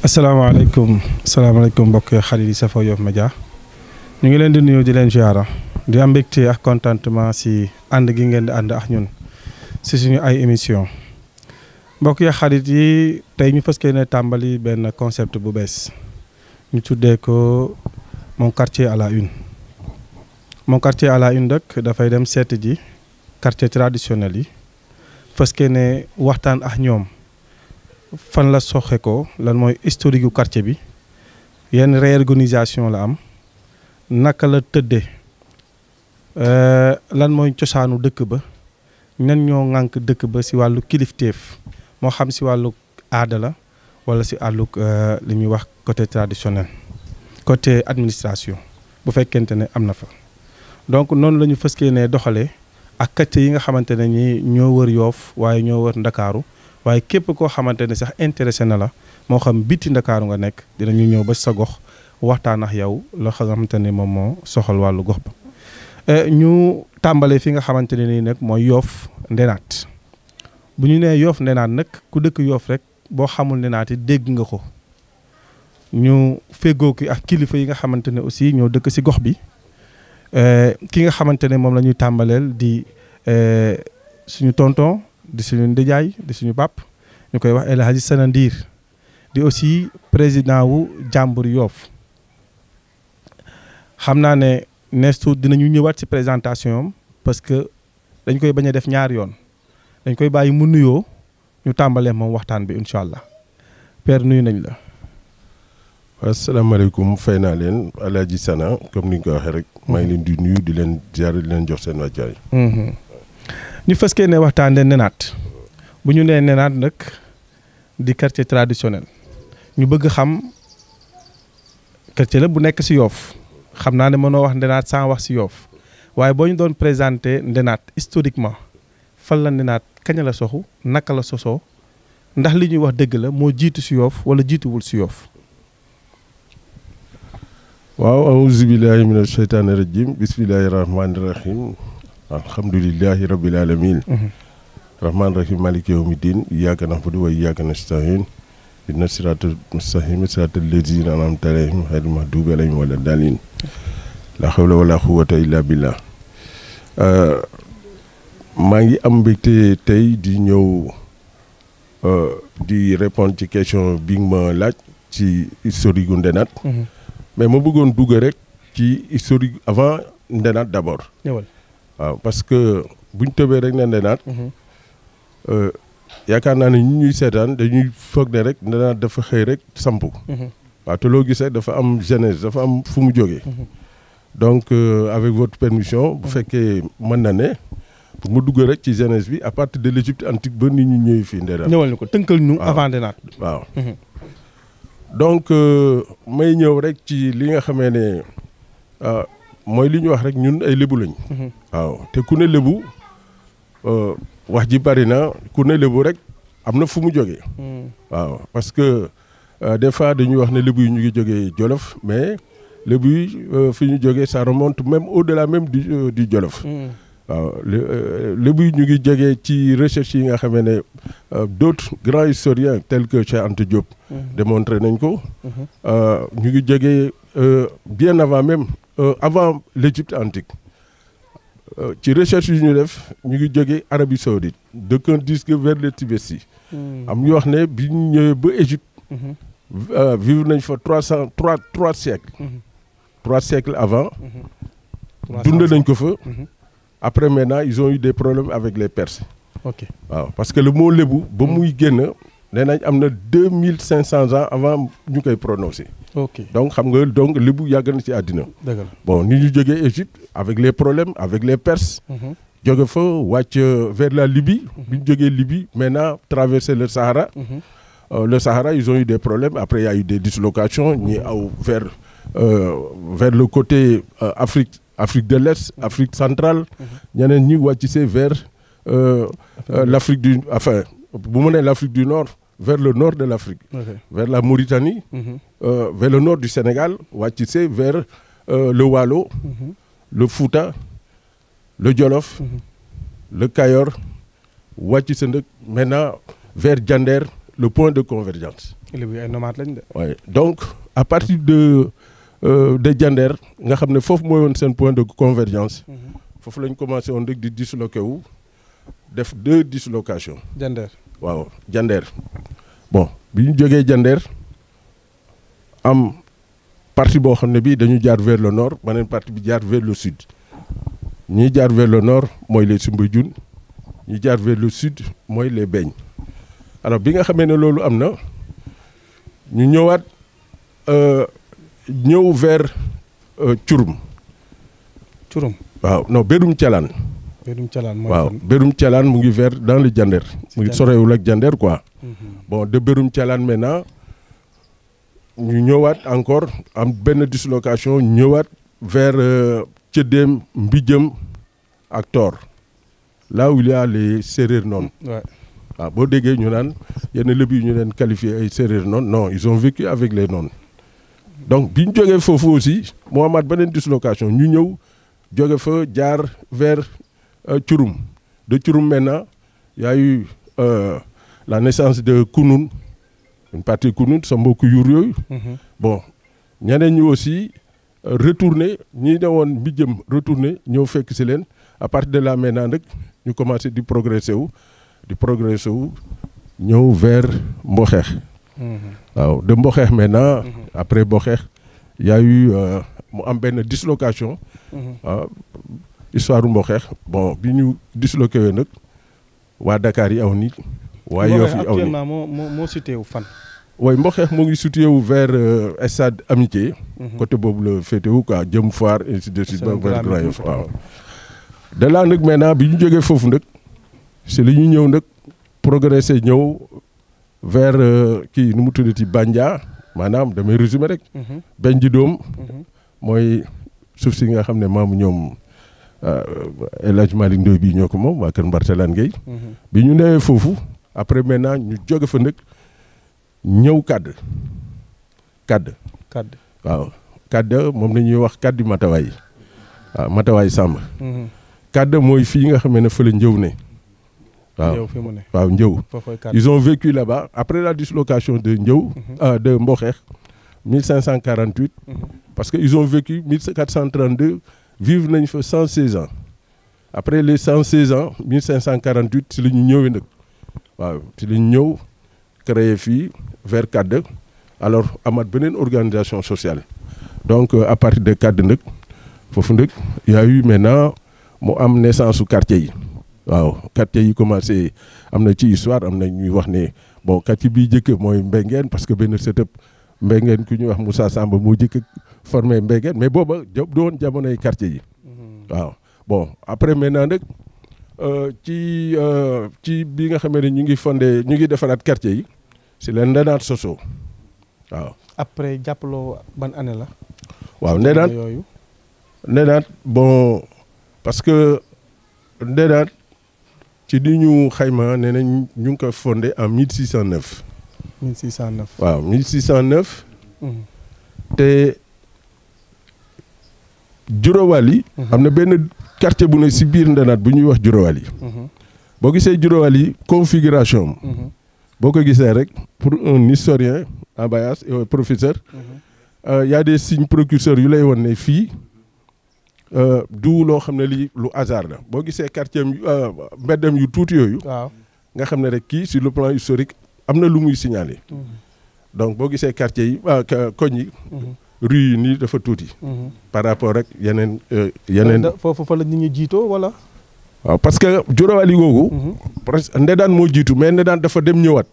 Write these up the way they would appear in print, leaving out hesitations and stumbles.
asalaamaaleykum mbokk xarit yi safoo Yoff Média ñu ngi leen di nuyu di leen ziara di am mbégte ak contentement si ànd gi ngeen di ànd ak ñun si suñu ay émission mbokk yi xarit yi tey ñu fas yéene tàmbali benn concept bu bees ñu tuddee ko mon quartier à la une. mon quartier à la une nag dafay dem seeti ji quartier traditionnel yi fas yéene waxtaan ak ñoom. fan la soxe ko lan mooy historique gu quartier bi yenn réorganisation la am naka la tëddee lan mooy cosaanu dëkk ba ñan ñoo ŋànk dëkk ba si wàllu kilifteef moo xam si wàllu aada la wala si wàllu li ñuy wax côté traditionnel côté administration bu fekkente ne am na fa. donc noonu la ñu fas yéenee doxalee ak quartier yi nga xamante ne ñi ñoo wër Yoff waaye ñoo wër Ndakaaru waaye képp koo xamante ne sax intéressé na la moo xam biti Ndakaaru nga nekk dinañu ñëw ba sa gox waxtaan ak yow la xamante ne moom moo soxal wàllu gox ba. ñu tàmbalee fi nga xamante ne nii nag mooy Yoff Ndenaat bu ñu nee Yoff Ndenaat nag ku dëkk Yoff rek boo xamul Ndenaat yi dégg nga ko ñu féggoo ki ak kilifa yi nga xamante ne aussi ñoo dëkk si gox bi ki nga xamante ne moom la ñuy tàmbaleel di suñu tonton. di suñu ndijaay di suñu pap ñu koy wax El Hadji Sana Ndir di aussi président wu jàmbur Yoff xam naa ne neestu dinañu ñëwaat ci présentation am parce que dañ koy bañ a def ñaari yoon dañ koy bàyyi mu nuyoo ñu tàmbalee moom waxtaan bi incha allah père nuyu nañ la. asalaamaaleykum fay naa leen El Hadji Sana comme ni nga ko waxee rek. maa ngi leen di nuyu di leen ziar di leen jox seen wàccaay. ñu fas yéene waxtaanee Ndenaat bu ñu nee Ndenaat nag di quartier traditionnel ñu bëgg xam quartier la bu nekk ci Yoff xam naa ne mënoo wax Ndenaat sans wax ci Yoff waaye boo ñu doon présenter Ndenaat historiquement fan la Ndenaat kañ la soxu naka la sosoo ndax li ñuy wax dëgg la moo jiitu ci Yoff wala jiituwul ci Yoff. waaw auzu billaahi mina sheytaani rajiim bismillaahi rahmaani rahiim. alhamdulillahi rabbil alamin rahman rahim maliki yawmi din iyyaka na'budu wa iyyaka nasta'in ihdinas siratal mustaqim siratal ladzina an'amta alayhim ghayril maghdubi alayhim walad dallin la hawla wala quwwata illa billah. maa ngi am mbégte tey di ñëw di répondre ci question bi nga ma laaj ci historique gu Ndenaat mais ma bëggoon dugg rek ci historique avant Ndenaat d'abord. waaw parce que buñ tëbee rek ne Ndenaat yaakaar naa ne ñuy seetaan dañuy foog ne rek Ndenaat dafa xëy rek sampu waaw te loo gis rek dafa am genèse dafa am fu mu jógee donc avec votre permission bu fekkee mën na ne pour mu dugg rek ci genèse bi à partir de l'Égypte antique ba nit ñu ñëwee fii Ndenaat ñëwal ñu ko tënkal ñu avant Ndenaat waaw donc may ñëw rek ci li nga xamee ne mooy li ñu wax rek ñun ay lébu lañ. waaw te ku ne lébu wax ji bari na ku ne lébu rek am na fu mu jógee. waaw parce que des fois dañuy wax ne lébu yi ñu ngi jógee Jolof mais lébu yi fi ñu jógee ça remonte même au-delà même du Jolof. waaw lébu yi ñu ngi jógee ci recherche yi nga xamee ne d'autres grands historiens tels que Cheikh Anta Diop. démontré nañ ko. ñu ngi jógee bien avant même. Avant l'Égypte antique ci recherche yu ñu def ñu ngi jógee Arabie Saoudite d'aucuns disent que vers le Tibet si am ñu wax ne bi ñu ñëwee ba Égypte vivre nañ fa trois siècles 3 siècles avant dund nañ ko fa après maintenant ils ont eu des problèmes avec les Perses. ok waaw parce que le mot lébu ba muy génn nee nañ am na 2500 ans avant ñu koy prononcer. ok donc xam nga donc lébu yàgg na ci àddina. dëgg la bon ni ñu jógee Égypte avec les problèmes avec les Perses. jóge fa wàcc vers la Libye. bi ñu jógee Libye maintenant traverser le Sahara. Le Sahara ils ont eu des problèmes après il y a eu des dislocations ñi aw vers le côté Afrique de l'Est Afrique centrale. ñeneen ñi wàcc see vers l'Afrique du enfin bu mu nee l'Afrique du Nord. vers le nord de l'Afrique, vers la Mauritanie, vers le nord du Sénégal, wàcc vers le Waalo, le Fouta, le Jolof, le Kayor, wàcc maintenant vers Diender le point de convergence. lébu ay nomades lañ de. Ouais. Donc à partir de Diender nga xam ne foofu mooy woon seen point de convergence. foofu lañ commencé woon rek di disloqué wu def 2 dislocations. Diender. waaw Diender bon bi ñu jógee Diender am partie boo xam ne bii dañu jaar vers le nord beneen partie bi jaar vers le sud ñi jaar vers le nord mooy les Soumbédioune ñi jaar vers le sud mooy les Beignes. alors bi nga xamee ne loolu am na ñu ñëwaat ñëw vers Curum. Curum. waaw non Bérum Thialane. Bérum Thialane mooy waaw Bérum Thialane mu ngi vers dans le Diender. mu ngi sorewul ak Diender quoi. bon de Bérum Thialane maintenant ñu ñëwaat encore am benn dislocation ñëwaat vers Cëddeem Mbijëm ak Tor là où il y a les séeréer noonu. waaw boo déggee ñu naan yenn lébu yi ñu leen qualifié ay séeréer noonu non ils ont vécu avec les noonu. donc bi ñu jógee foofu aussi moo amaat beneen dislocation ñu ñëw jóge fa jaar vers Curum de Curum maintenant y a eu la naissance de Kounoune une partie Kounoune sa mbokku yuur yooyu. bon ñeneen ñi aussi retourné ñi ne woon Mbijëm retourné ñëw fekk si leen à partir de là maintenant nag ñu commencé di progresser wu ñëw vers Mboxeex. waaw de Mboxeex maintenant après Mboxeex y a eu mu am benn dislocation. histoire Mboxeex bon bi ñu disloqué wee nag waa Dakar yi aw ni waa Yoff yi aw ni actuellement moo situé wu fan. waaye Mboxeex mu ngi situé wu vers stade Amitié. côté boobu la féete wu quoi jëm Foire ainsi de suite ba vers Grand Yoff waaw. de là nag maintenant bi ñu jógee foofu nag c'est li ñu ñëw nag progressé ñëw vers kii nu mu tuddati Bandia maanaam damay résumé rek. Beñ ji doom mooy suuf si nga xam ne maamu ñoom El Hadj Malick Ndoye bii ñoo ko moom waa kër Mbartalane Gueye. bi ñu newee foofu après maintenant ñu jóge fa nag ñëw Kadd waaw Kadd moom la ñuy wax Kaddi Matawaay waaw Matawaay Samb. Kadd mooy fii nga xam ne fa la njëw ne. waaw Njëw ils ont vécu là-bas après la dislocation de Njëw de Mboxeex 1548 parce que ils ont vécu 1432 vivre nañ fa 116 ans après les 116 ans 1548 si la ñu ñëwee nag waaw si la ñu ñëw créé fii vers Kadd alors amaat beneen organisation sociale donc à partir de Kadd nag foofu nag y a eu maintenant mu am naissance su quartier yi waaw quartier yi commencé am na ci histoire am na ñuy wax ne bon quartier bii njëkk mooy Mbengeen parce que benn sëtëb Mbengeen ku ñuy wax Moussa Samba moo njëkk formé Mbengeen mais booba doon jamonoy quartier yi waaw bon après maintenant nag ci bi nga xamee ne ñu ngi defaraat quartier yi si leen ndenaat soso waaw. après jàppaloo ban année la. waaw ndenaat bon parce que ndenaat ci li ñu xayma nee nañ ñu ngi ko fondé en 1609. 1609 waaw 1609. te Juróowali. am na benn quartier bu ne si biir Ndenaat bu ñuy wax Juróowali. boo gisee Juróowali configuration am. boo ko gisee rek pour un historien en Bayas et professeur. y a des signes précurseurs yu lay won ne fii. du loo xam ne lii lu hasard la boo gisee quartier mbeddam yu tuuti yooyu. waaw nga xam ne rek kii sur le plan historique am na lu muy signaler. donc boo gisee quartier yi koñ yi. rue yi nii dafa tuuti. par rapport rek yeneen. foofu fa la nit ñi jiitoo wala. waaw parce que Juróowali googu. presque Ndedaan moo jiitu mais Ndedaan dafa dem ñëwaat.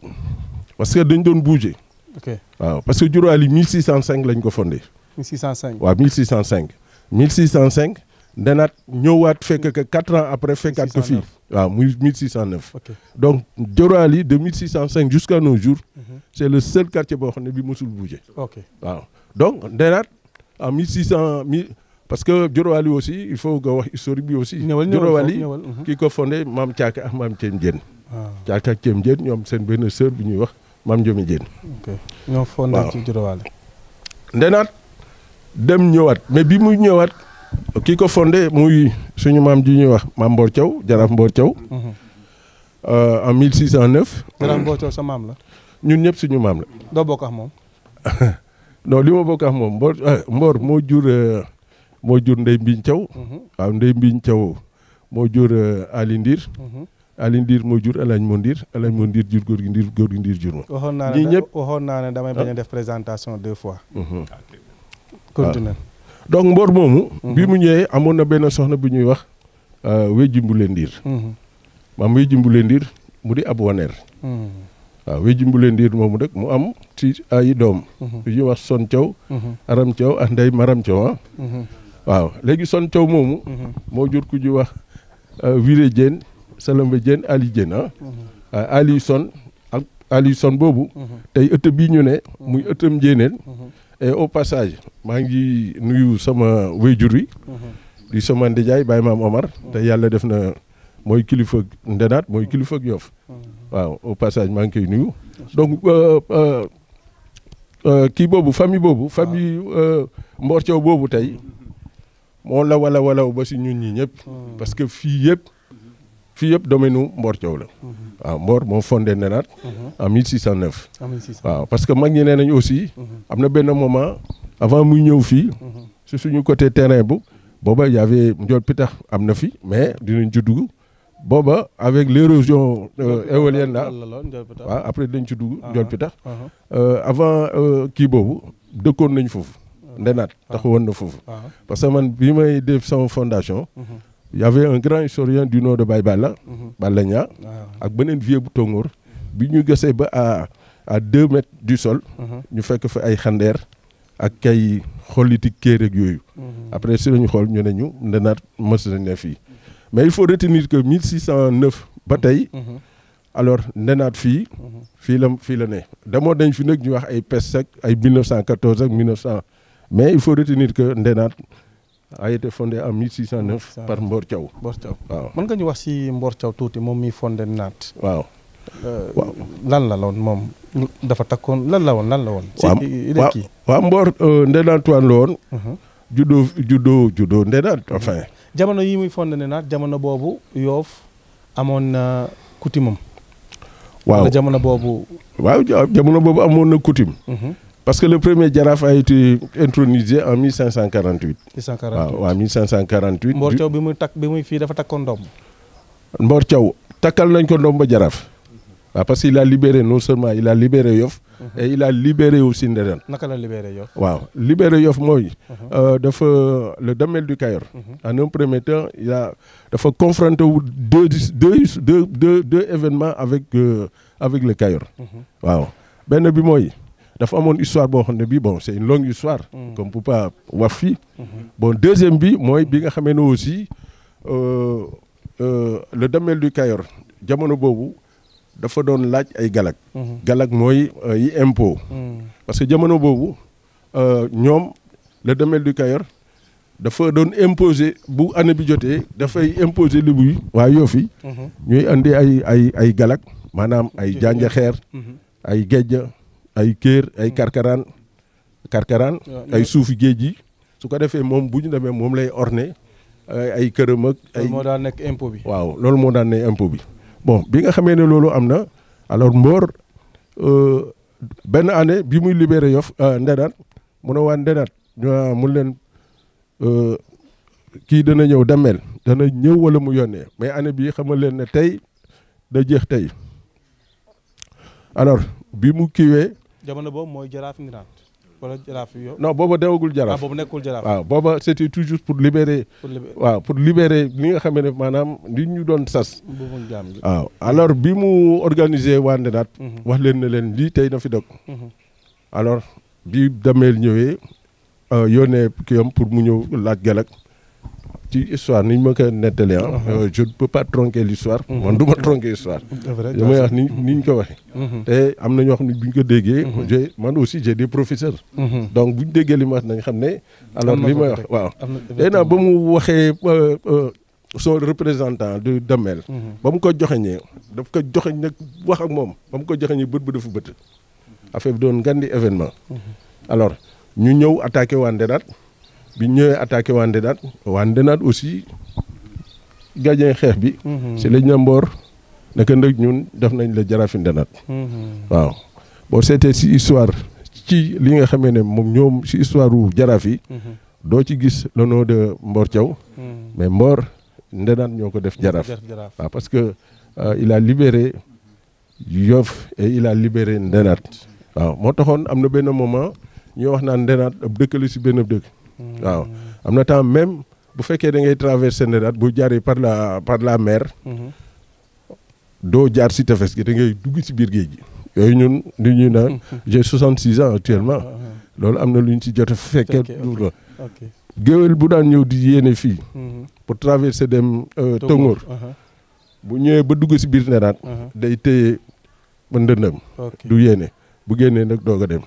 parce que dañ doon bouger. ok waaw parce que Juróowali 1605 lañ ko fondé. 1605 waaw 1605. 1605 Ndenaat ñëwaat fekk que 4 ans après fekkaat ko fii waaw muy 1609. donc Juróowali de 1605 jusqu'à nos jours. c'est le seul quartier boo xam ne bi mosul bouger. waaw donc Ndenaat en 1600 parce que Juróowali aussi il faut nga wax historique bi aussi. Juróowali kii ko fondé maam Thiaka ak maam Thiem Diène. Thiaka ak Thiem Diène ñoom seen benn sœur bi ñuy wax maam Ndiome Diène. ñoo fondé ci Juróowali. Ndenaat dem ñëwaat mais bi muy ñëwaat kii ko fondé muy suñu maam ji ñuy wax maam Mbor Thiaw Jaraaf Mbor Thiaw. En 1609. Jaraaf Mbor Thiaw sa maam la. ñun ñëpp suñu maam la. doo bokk ak moom. non li ma bokk ak moom Mbor moo jur Ndeye Mbigne Thiaw. waaw Ndeye Mbigne Thiaw moo jur Ali Ndir. Ali Ndir moo jur El Hadj Mondir El Hadj Mondir jur góor gi Ndir jur ma. waxoon naa ne damay bañ a def présentation 2 fois. continue. donc Mbor moomu. bi mu ñëwee amoon na benn soxna bu ñuy wax Wéji Mbule Ndir. maam Wéji Mbule Ndir mu di ab waneer. waaw Wéji Mbule Ndir moomu rek mu am ci ay doom. yu ñuy wax Son Thiaw. Aram Thiaw ak Ndey Maram Thiaw waaw léegi Son Thiaw moomu. moo jur ku ñuy wax Wiré Diène Salambe Diène Ali Diène Ali Son ak Ali Son boobu. tey ëtt bii ñu ne. muy ëttam Njéeneen. et au passage maa ngi nuyu sama wéyjur yi. di sama ndijaay Baye Maam Omar. te yàlla def na mooy kilifa Ndenaat mooy kilifa Yoff. waaw au passage maa ngi koy nuyu. donc kii boobu famille Mbor Thiaw boobu tey moo la walaw ba si ñun ñi ñëpp. parce que fii yëpp domaine nu Mbor Thiaw la. waaw Mbor moo fondé Ndenaat. en 1609. waaw parce que mag ñi nee nañu aussi. am na benn moment avant muy ñëw fii. si suñu côté terrain bu. booba y avait Ndiol Pitax am na fi mais dinañ ci dugg. booba avec l'érosion éolienne là waaw après dañ ci dugg Ndiol Pitax. avant kii boobu dëkkoon nañ foofu. Ndenaat taxawoon na foofu. parce que man bi may def sama fondation. y avait un grand historien du nom de Baye Balla. Balla Ñaa ak beneen vieux bu Tongoor. bi ñu gasee ba à 2 mètres du sol. ñu fekk fa ay xandeer ak ay xolliti kéer ak yooyu. après si lañu xool ñu ne ñu Ndenaat mës na ne fii. mais il faut retenir que 1609 ba tey. alors Ndenaat fii la ne. demoo dañ fi nag ñu wax ay peste ak ay 1914 ak 1900 mais il faut retenir que Ndenaat a été fondé en 1609 par Mbor Thiaw. waaw mën nga ñu wax ci Mbor Thiaw tuuti moom mi fondé Ndenaat. waaw. lan la woon moom dafa takkoon lan la woon. waaw Mbor Ndenaatuwaan la woon. juddoo Ndenaat enfin. jamono yi muy fondé Ndenaat jamono boobu Yoff amoon na coutume. waaw jamono boobu. waaw jamono boobu amoon na coutume. parce que le premier jaraaf a été intronisé en 1548. 1548 waaw 1548. Mbor Thiaw bi muy fii dafa takkoon ndomb. Mbor Thiaw takkal nañ ko ndomb ba jaraaf. waaw parce que il a libéré non seulement il a libéré Yoff. et il a libéré aussi Ndenaat. naka la libéré Yoff. waaw libéré Yoff mooy. dafa le Damel du Kayor. en un premier temps dafa confronté wu deux événements avec le Kayor. waaw benn bi mooy. dafa amoon histoire boo xam ne bii bon c'est une longue histoire. qu'on peut pas wax fii. bon deuxième bi mooy bi nga xamee ne aussi le Damel du Kayor jamono boobu dafa doon laaj ay galak. galak mooy yi impôt. parce que jamono boobu ñoom le Damel du Kayor dafa doon imposer bu année bi jotee dafay imposer lébu yi waa Yoff yi ñuy andi ay galak maanaam ay janja xeer ay gejja ay kéer ay karkaraan ay suufi géej yi su ko defee moom bu ñu demee moom lay orné ay këram ak ay moo daan nekk impôt bi. waaw loolu moo daan nekk impôt bi bon bi nga xamee ne loolu am na alors Mbor benn année bi muy libéré Yoff Ndenaat mu ne waa Ndenaat mu leen kii dana ñëw Damel dana ñëw wala mu yónnee mais année bii xamal leen ne tey da jeex tey alors bi mu kiiwee. jamono boobu mooy jaraaf Ndenaat wala jaraaf Yoff. non booba dewagul jaraaf. boobu nekkul jaraaf. waaw booba c'était toujours pour libérer. pour libérer li nga xam ne maanaam li ñu doon sas. waaw alors bi mu organiser waa Ndenaat. wax leen ne leen lii tey na fi dog. alors bi Damel ñëwee yónnee kiyam pour mu ñëw laaj galak ci histoire ni ñu ma ko nettalee je ne peux pas tronquer l'histoire. man du ma tronquer l'histoire. damay wax ni ñu ko waxee. te am na ñoo xam ne bu ñu ko déggee. man aussi j'ai des professeurs. donc bu ñu déggee li ma wax nañ xam ne. alors li may wax waaw. tey naa ba mu waxee son représentant de Damel. ba mu ko joxeñee daf ko joxeñ nag wax ak moom ba mu ko joxeñee bët ba dafa bët. affaire bi doon ngandi événement. alors ñu ñëw attaqué waa Ndenaat. bi ñëwee attaqué waa Ndenaat aussi gagné xeex bi. si lañ na Mbor naka nag ñun def nañ la jaraafi Ndenaat. waaw boo seetee si histoire ci li nga xamee ne moom ñoom si histoire wu jaraaf yi doo ci gis le nom de Mbor Thiaw mais Mbor Ndenaat ñoo ko def jaraaf waaw parce que il a libéré Yoff et il a libéré Ndenaat waaw moo taxoon am na benn moment ñu wax naan Ndenaat ab dëkk la si benn dëkk waaw am na temps même bu fekkee da ngay traverser Ndenaat bu jaaree par la mer doo jaar si tefes gi da ngay dugg si biir géej gi yooyu ñun li ñuy naan j'ai 66 ans actuellement loolu am na lu ñu si jot a fekkee la géwél bu daan ñëw di yéene fii pour traverser dem Tongoor bu ñëwee ba dugg si biir Ndenaat day téye ba ndëndam du yéene bu génnee nag doog a dem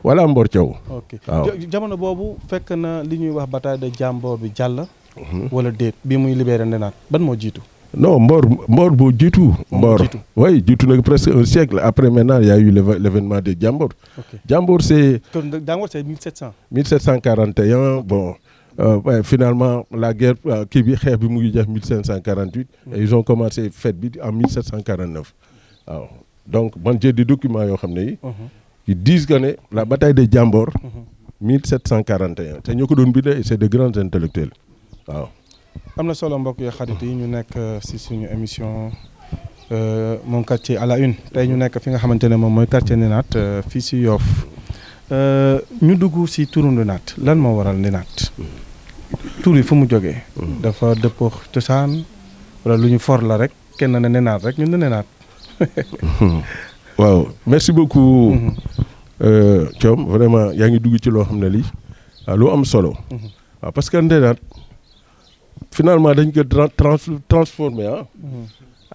voilà Mbor Thiaw waaw jamono boobu fekk na li ñuy wax bataille de Jamboor bi jàll wala déet bi muy libéré Ndenaat ban moo jiitu non Mbor boo jiitu Mbor oui jiitu nag presque un siècle après maintenant il y a eu l'événement de Jamboor Jamboor c'est 1741 bon finalement la guerre kii bi xeex bi mu ngi jeex 1548 et ils ont commencé fête bi en 1749 waaw donc man j'ai des documents yoo xam ne yi qui disent que ne la bataille de Jamboor 1741 te ñoo ko doon bindee et c'est de grands intellectuels waaw am na solo mbokk yi xarit yi ñu nekk ci suñu émission mon quartier à la une tey ñu nekk fi nga xamante ne moom mooy quartier Ndenaat fii ci Yoff ñu dugg ci turu Ndenaat lan moo waral Ndenaat tur yi fu mu jógee dafa dëppoo cosaan wala lu ñu for la rek kenn ne Ndenaat rek ñun ne Ndenaat waaw merci beaucoup Thiam vraiment yaa ngi dugg ci loo xam ne lii lu am solo waaw parce que Ndenaat finalement dañ ko transformé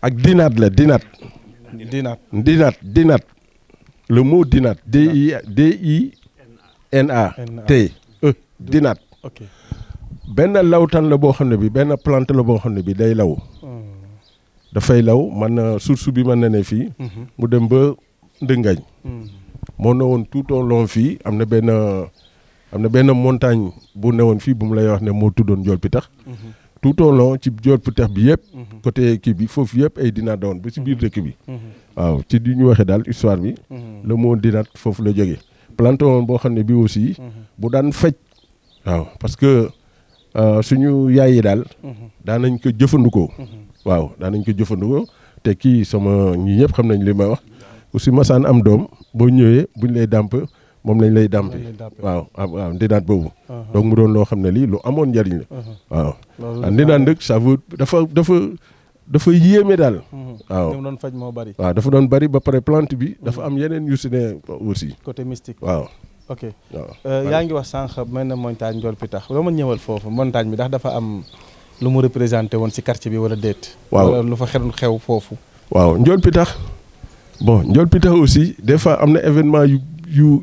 ak dinaat la dinaat le mot dinaat D-I-N-A-T dinaat benn lawtan la boo xam ne bi benn plante la boo xam ne bi day law dafay law man source bi mën na ne fii mu dem ba Ndëngañ moo ne woon tout au long fii am na benn montagne bu ne woon fii bu mu lay wax ne moo tuddoon Njool Pitax tout au long ci Njool Pitax bi yëpp côté kii bi foofu yëpp ay dinaat doon ba si biir dëkk bi waaw ci di ñu waxee daal histoire bi le mot dinaat foofu la jógee plante woon boo xam ne bi aussi bu daan faj waaw parce que suñu yaay yi daal daanañ ko jëfandikoo waaw daanañ ko jëfandikoo te kii sama ñi ñëpp xam nañ li may wax aussi masaan am doom boo ñëwee buñ lay dàmp moom lañ lay dàmpe waaw Ndenaat boobu donc mu doon loo xam ne lii lu amoon njariñ la waaw Ndenaat nag ça veut dafa yéeme daal waaw doon faj moo bari waaw dafa doon bari ba pare plante bi dafa am yeneen yu si ne aussi côté mystique waaw ok yaa ngi wax sànq mel na montagne Njool Pitax loo ma ñëwal foofu montagne bi ndax dafa am lu mu représenté woon ci quartier bi wala déet waaw wala lu fa xew foofu waaw Njool Pitax Njool Pitax aussi des fois am na événement yu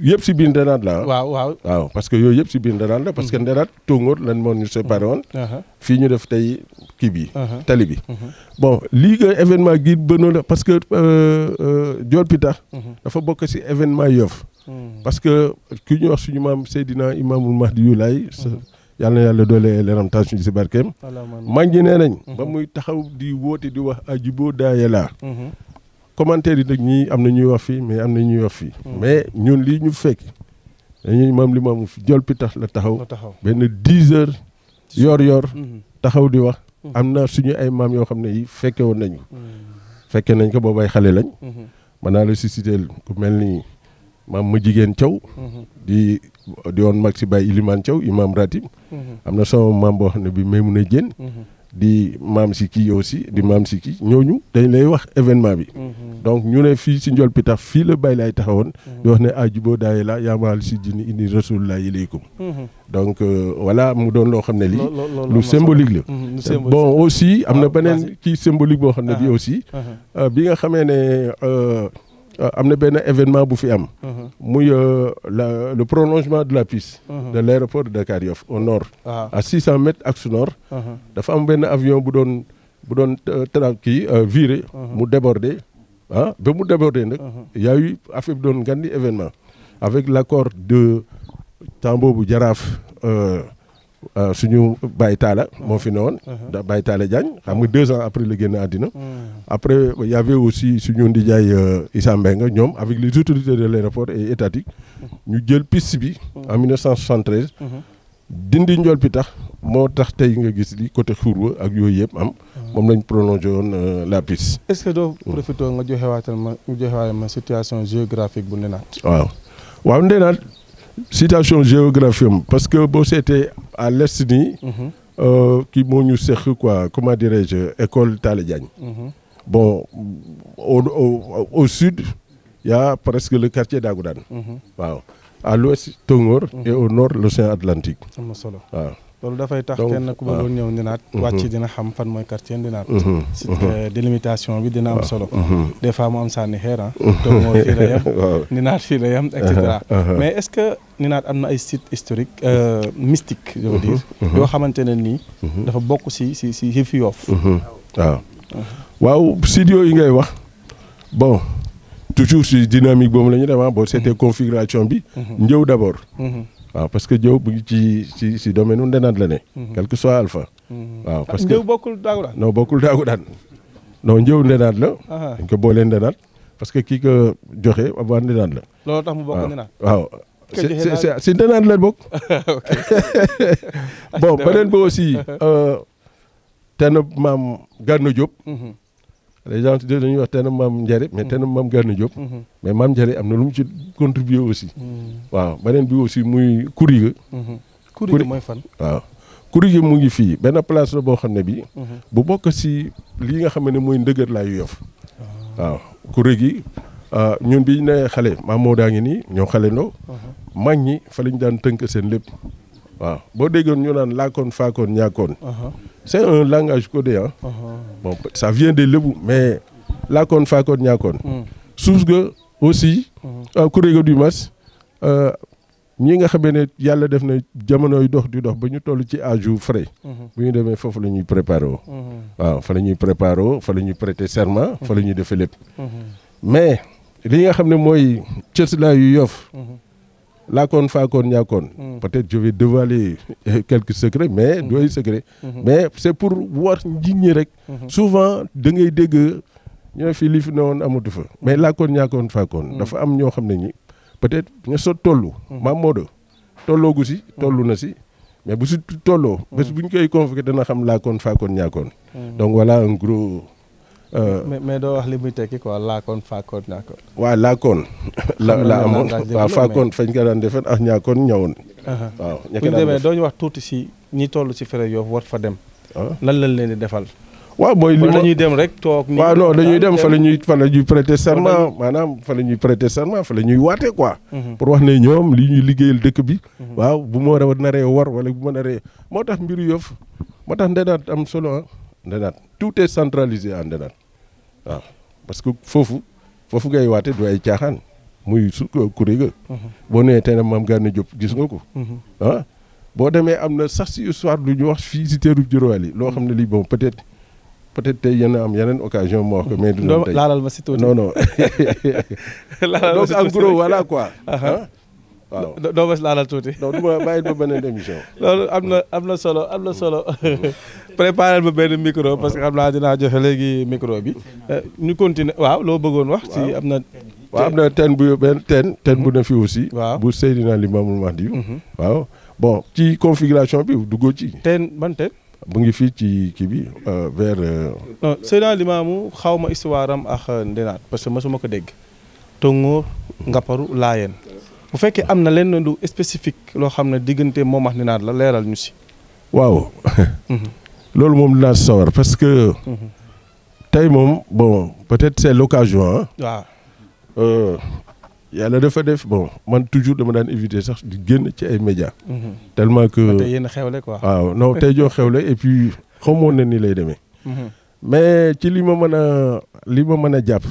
yëpp si biir Ndenaat la waaw parce que yooyu yëpp si biir Ndenaat la parce que Ndenaat Tongoor lan moo ñu séparé woon fii ñu def tey kii bi tali bi bon lii nga événement gi bënoo la parce que Njool Pitax dafa bokk si événement Yoff parce que ki ñu wax suñu maam Seydina Imaamul Mahdi yu laay yàlla na yàlla doole leeram taas ñu si barkeem maa ngi nee nañ ba muy taxaw di woote di wax ajiboo daaye laa commentaire yi nag ñii am na ñuy wax fii mais am na ñuy wax fii mais ñun lii ñu fekk dañuy maam li maamu Njool Pitax la taxaw benn 10 heures yor taxaw di wax am na suñu ay maam yoo xam ne yi fekke woon nañu fekke nañ ko boobu ay xale lañ mën naa la si citeel ku mel ni maam ma jigéen Thiaw di woon mag si Baye Iliman Thiaw imam ratib am na sama maam boo xam ne bi may mun a jën di maam si kii aussi di maam si kii ñooñu dañ lay wax événement bi donc ñu ne fii si Njool Pitax fii la Baye Laay taxawoon di wax ne ajiboo daaye la yaamaal si jini indi rasulullah ilaykum donc voilà mu doon loo xam ne lii lu symbolique la bon aussi am na beneen kii symbolique boo xam ne bi aussi bi nga xamee ne am na benn événement bu fi am muy le prolongement de la piste de l'aéroport de Dakar Yoff au nord à 600 mètres axe nord dafa am benn avion bu doon viré mu débordé ba mu débordé nag y a eu affaire bi doon ngandi événement avec l'accord de temps boobu jaraaf suñu Baye Talla moo fi newoon. da Baye Talla Diagne xam nga 2 ans après la génn àddina. après y avait aussi suñu ndijaay Issa Mbengue ñoom avec les autorités de l'aéroport et étatique ñu jël piste bi en 1973. dindi njool pi tax moo tax tey nga gis li côté Khourwa ak yooyu yëpp am. moom lañ prolongé woon la piste. est-ce que doo profité nga joxewaatal ma situation géographique bu Ndenaat. waaw Ndenaat situation géographique parce que boo seetee à l'est nii. kii moo ñu seq quoi comment dirais-je école Talla Diagne. bon au sud y a presque le quartier d'Agoudane. waaw à l'ouest Tongoor. et au nord l'océan Atlantique. am na solo waaw. loolu dafay tax kenn ku bëggoon ñëw Ndenaat. wàcc dina xam fan mooy quartier Ndenaat. si délimitation bi dina am solo. des fois mu am sànni xeer ah. Tongoor fii la yem. Ndenaat fii la yem et cetera. mais est-ce que Ndenaat am na ay sites historiques mystiques je veux dire. yoo xamante ne nii. dafa bokk si fi Yoff. waaw sites yooyu ngay wax bon toujours si dynamique boobu la ñu dem boo seetee configuration bi. njëw d'abord. waaw parce que Diop bu ngi ci domaine u Ndenaat la ne. quel que soit alpha. waaw parce que Njëw bokkul Dagoudane. non bokkul Dagoudane non Njëw Ndenaat la. dañ ko boolee Ndenaat parce que kii ko joxe avant Ndenaat la. loolu tax mu bokk Ndenaat. waaw si Ndenaat la bokk. bon beneen bi aussi tenn maam Gana Diop. les gens dañuy wax tenn maam Ndiare mais tenn maam Gana Diop. mais maam Ndiare am na lu mu ci contribuer aussi. waaw beneen bi aussi muy Kouriga. Kouriga mooy fan. waaw Kouriga mu ngi fii benn place la boo xam ne bii. bu bokk si lii nga xam ne mooy ndëgër laayu Yoff. waaw Kouriga ñun bi ne xale maam moo daa ngi nii ñoo xale ndoo. mag ñi fa lañ daan tënk seen lépp. waaw boo déggoon ñu naan laakoon faakoon ñaakoon. c'est un langage codé ah. bon ça vient des Lébu mais laakoon faakoon ñaakoon. suuf ga aussi. Kouriga du mas ñi nga xamee ne yàlla def na jamonoy dox di dox ba ñu toll ci âge yu frais. bu ñu demee foofu la ñuy préparé woo. waaw fa la ñuy préparé woo fa la ñuy prêter serment. fa la ñuy defee lépp. mais li nga xam ne mooy cëslaa yu Yoff. laakoon faakoon ñaakoon. peut-être je vais dévoiler quelques secrets mais du ay secret. mais c'est pour war nit ñi rek. souvent da ngay dégg ñu ne fii li fi newoon amatu fa. mais laakoon ñaakoon faakoon. dafa am ñoo xam ne ñi peut-être ña soo tollu. maam Maodo tolloogu si. tollu na si mais bu si tolloo. bés bu ñu koy convoqué dana xam laakoon faakoon ñaakoon. donc voilà un gros. mais doo wax li muy tekki quoi laakoon faakoon ñaakoon. waaw laakoon. la amoon waaw faakoon fañ ko daan defee ak ñaakoon ñawoon. waaw bu ñu demee doo ñu wax tuuti si ñi toll si fere Yoff war fa dem. lan lañ leen di defal. waaw mooy li dañuy dem rek toog. waaw non dañuy dem fa la ñuy prêter serment maanaam fa la ñuy prêter serment fa la ñuy waate quoi. pour wax ne ñoom li ñuy liggéeyal dëkk bi. waaw bu ma naree war wala bu ma naree moo tax mbiru Yoff moo tax Ndenaat am solo ah Ndenaat tout est centralisé à Ndenaat waaw parce que foofu ngay waate du ay caaxaan muy su Kouriga. boo nee tey maam Gana Diop gis nga ko. boo demee am na sax si histoire lu ñu wax fii si teeru Juróowal yi loo xam ne lii bon peut-être tey yéen a am yeneen occasion moo wax ko mais. du doon tey laalal ma si tuuti non non. donc en gros voilà quoi. waaw doo ma laalal tuuti. non du ma bàyyi ba beneen émission. loolu am na solo préparé ma benn micro parce que xam naa dinaa joxe léegi micro bi ñu continuer waaw loo bëggoon wax. si am na. waaw am na teen bu ne fi aussi. waaw bu Seydina Limamoul Mahdi. waaw bon ci configuration bi duggoo ci. ban teen. bu ngi fii ci kii bi vers. non Seydina Limamou xaw ma histoire am ak Ndenaat parce que masuma ko dégg. Tongoor Ngaparu Laayeen. bu fekkee am na lenn lu spécifique loo xam ne diggante moom ak Ndenaat la leeral ñu si. waaw. loolu moom dinaa sawar parce que. tey moom bon peut-être c'est l'occasion ah. waaw. yàlla dafa def bon man toujours dama daan éviter sax di génn ci ay médias. tellement que tey yéen a xewle quoi. waaw non tey joo xewle et puis xamoon na ni lay demee. mais ci li ma mën a jàpp.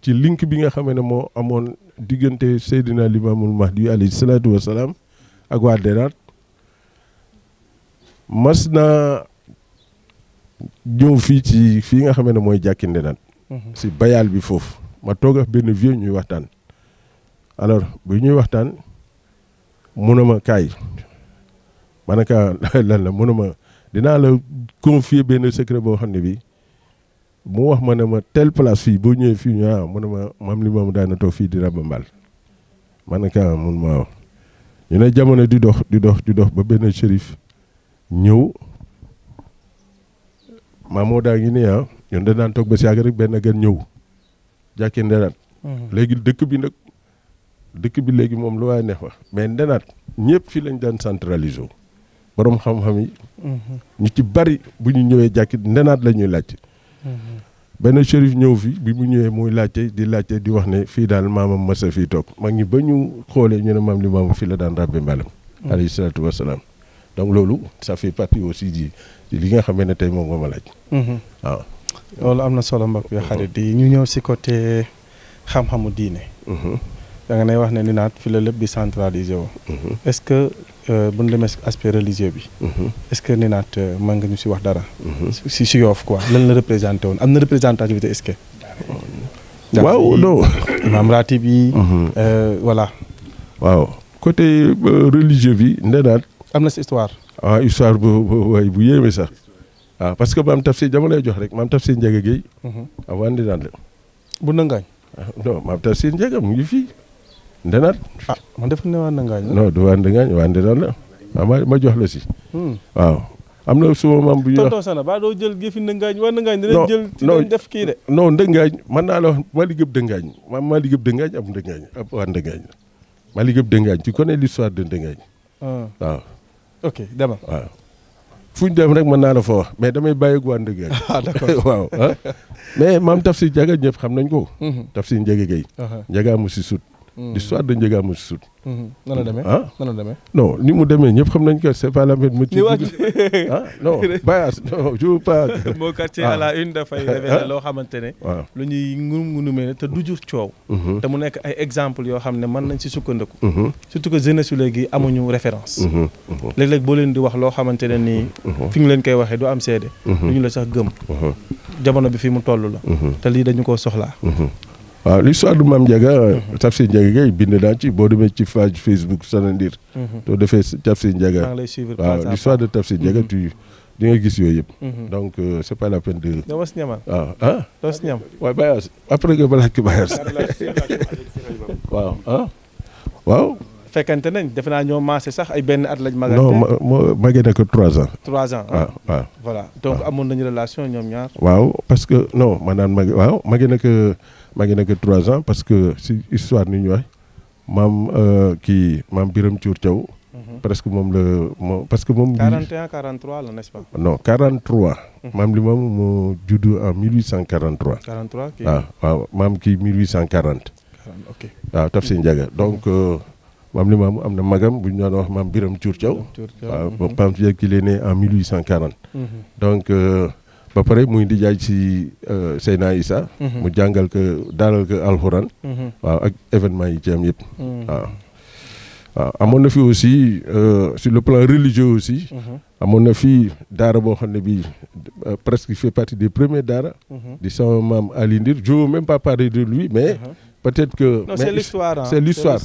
ci link bi nga xam ne moo amoon diggante Seydina Limamoul Mahdi alayhi salaatu wa salaam ak waa Ndenaat mas naa ñëw fii nga xam ne mooy jàkki Ndenaat. si bayal bi foofu ma toog ak benn vieux ñuy waxtaan. alors bu ñuy waxtaan mu ne ma kaay ma ne ko lan la mënuma dinaa la confier benn secret boo xam ne bi mu wax ma ne ma telle place fii boo ñëwee fii ñu mu ne ma maam li moom daan na toog fii di ràbb mbal ma ne ko mun ma wax ñu ne jamono di dox ba benn shérif ñëw maamoo daa ngi nii ñun da daan toog ba si yàgg rek benn gan ñëw jàkkee ndenaat léegi dëkk bi léegi moom lu waaye neex wax mais ndenaat ñëpp fii lañ daan centralisé wu borom xam-xam yi ñu ci bari bu ñu ñëwee jàkki ndenaat la ñuy laajte benn shérif ñëw fi bi mu ñëwee muy laajte di wax ne fii daal maamam masa fii toog mag ñi ba ñu xoolee ñu ne maam li maamam fii la daan ràbbe mbalam alayhi salaatu wasalaam donc loolu ça fait partie aussi di li nga xamee ne tey moom nga ma laaj waaw loolu am na solo mbokk yu xarit yi ñu ñëw si côté xam-xamu diine da nga nay wax ne ni naat fi la lépp di centralisé woo est-ce que bu ñu demee aspect religieux bi est-ce que ni naat mën nga ñu si wax dara si Yoff quoi lan la représenté woon am na représentativité est-ce que waaw non imam ratib yi voilà waaw côté religieux bi ndenaat am na si histoire waaw histoire bu yéeme sax waaw parce que maam Tafsir dama lay jox rek maam Tafsir Ndiaga Gueye waa ndenaat la bu Ndangaañ non maam Tafsir Ndiaga mu ngi fii ndenaat man def ne waa Ndangaañ la non du waa Ndangaañ waa ndenaat la waaw ma jox la si waaw am na suma maam bu ñuy wax tonton Sana ba doo jël géfi Ndangaañ waa Ndangaañ dinañ jël ci dañ def kii de non Ndangaañ mën naa la wax maa li gëb Ndangaañ maa li gëb Ndangaañ ab Ndangaañ ab waa Ndangaañ la maa li gëb Ndangaañ tu connais l'histoire de Ndangaañ waaw ok demal waaw fu ñu dem rek mën naa la fa wax mais damay bàyyi waa Ndangaañ d'accord waaw mais maam Tafsir Ndiaga ñëpp xam nañ ko Tafsir Ndiaga Gueye Ndiaga mu si sut l'histoire de Ndiaga mu si sut nan la demee nan la demee non ni mu demee ñëpp xam nañ ko c'est pas la peine mu ci non Bayas non je veux pas moo quartier à la une dafay révélé loo xamante ne waaw lu ñuy ngunumee te du jur coow te mu nekk ay exemple yoo xam ne mën nañ si sukkandiku surtout que jeunesse su léegi amuñu référence léeg-léeg boo leen di wax loo xamante ne nii fi nga leen koy waxee du am seede du ñu la sax gëm jamono bi fi mu toll la te lii dañu koo soxlaa waaw l'histoire du Mame Ndiaga Tafsir Ndiaga Gueye bind naa ci boo demee ci page Facebook Sana Ndir to defee Tafsir Ndiaga waaw l'histoire de Tafsir Ndiaga tu di nga gis yooyu yëpp donc c'est pas la peine de doo si ñamal waaw doo si ñam waaw Bayas après nga balaa ki Bayas waaw waaw fekkante nañ defe naa ñoo maase sax ay benn at lañ magante non magee na ko 3 ans 3 ans waaw voilà donc amoon nañu relation ñoom ñaar waaw parce que non maanaam magee na ko 3 ans parce que si histoire ni ñu wax maam Biram Cuur Thiaw presque moom la parce que moom 41 43 la n'est-ce pas non 43 maam li moom moo juddu en 1843 43 kii waaw maam kii 1840 ok waaw Tafsir Ndiaga donc maam li maam am na magam bu ñu doon wax maam Biram Cuur Thiaw waaw Pam Thiaw ki est né en 1840 donc ba pare muy di jaay ci Seyna Issa mu jàngal ko dalal ko alxuraan waaw ak événement yi ci am yëpp waaw amoon na fi aussi sur le plan religieux aussi amoon na fi daara boo xam ne bii presque fait partie des premiers daara di sama maam Ali Ndir je veux même pas parler de lui mais peut-être que non c'est l'histoire c'est l'histoire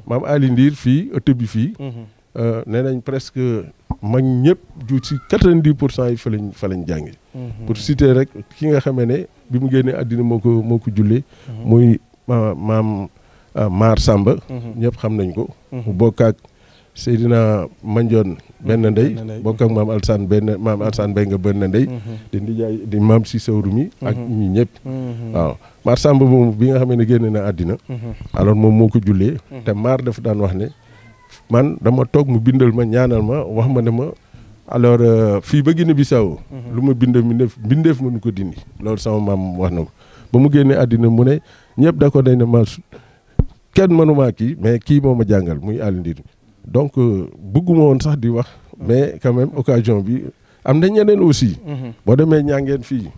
maam Ali Ndir fii ëtt bi fii nee nañ presque mag ñëpp ju ci 90% yi fa lañ jàngi pour citer rek ki nga xamee ne bi mu génnee àddina moo ko jullee muy maam Maar Samba ñëpp xam nañ ko mu bokk ak Seydina Mandione benn ndey bokk ak maam Alsane Bay nga benn ndey di ndijaay di maam si sawru mi ak ñi ñëpp waaw Maar Samba moom bi nga xamee ne génne na àddina alors moom moo ko jullee te Maar dafa daan wax ne man dama toog mu bindal ma ñaanal ma wax ma ne ma alors fii ba Guinée Bissau lu ma bindeef mënu ko dindi loolu sama maam wax na ko ba mu génnee àddina mu ne ñëpp da ko dañ ne ma kenn mënumaa kii mais kii moo ma jàngal muy Aliou Ndir donc bëgguma woon sax di wax mais quand même occasion bi am na ñeneen aussi boo demee ñàngeen fii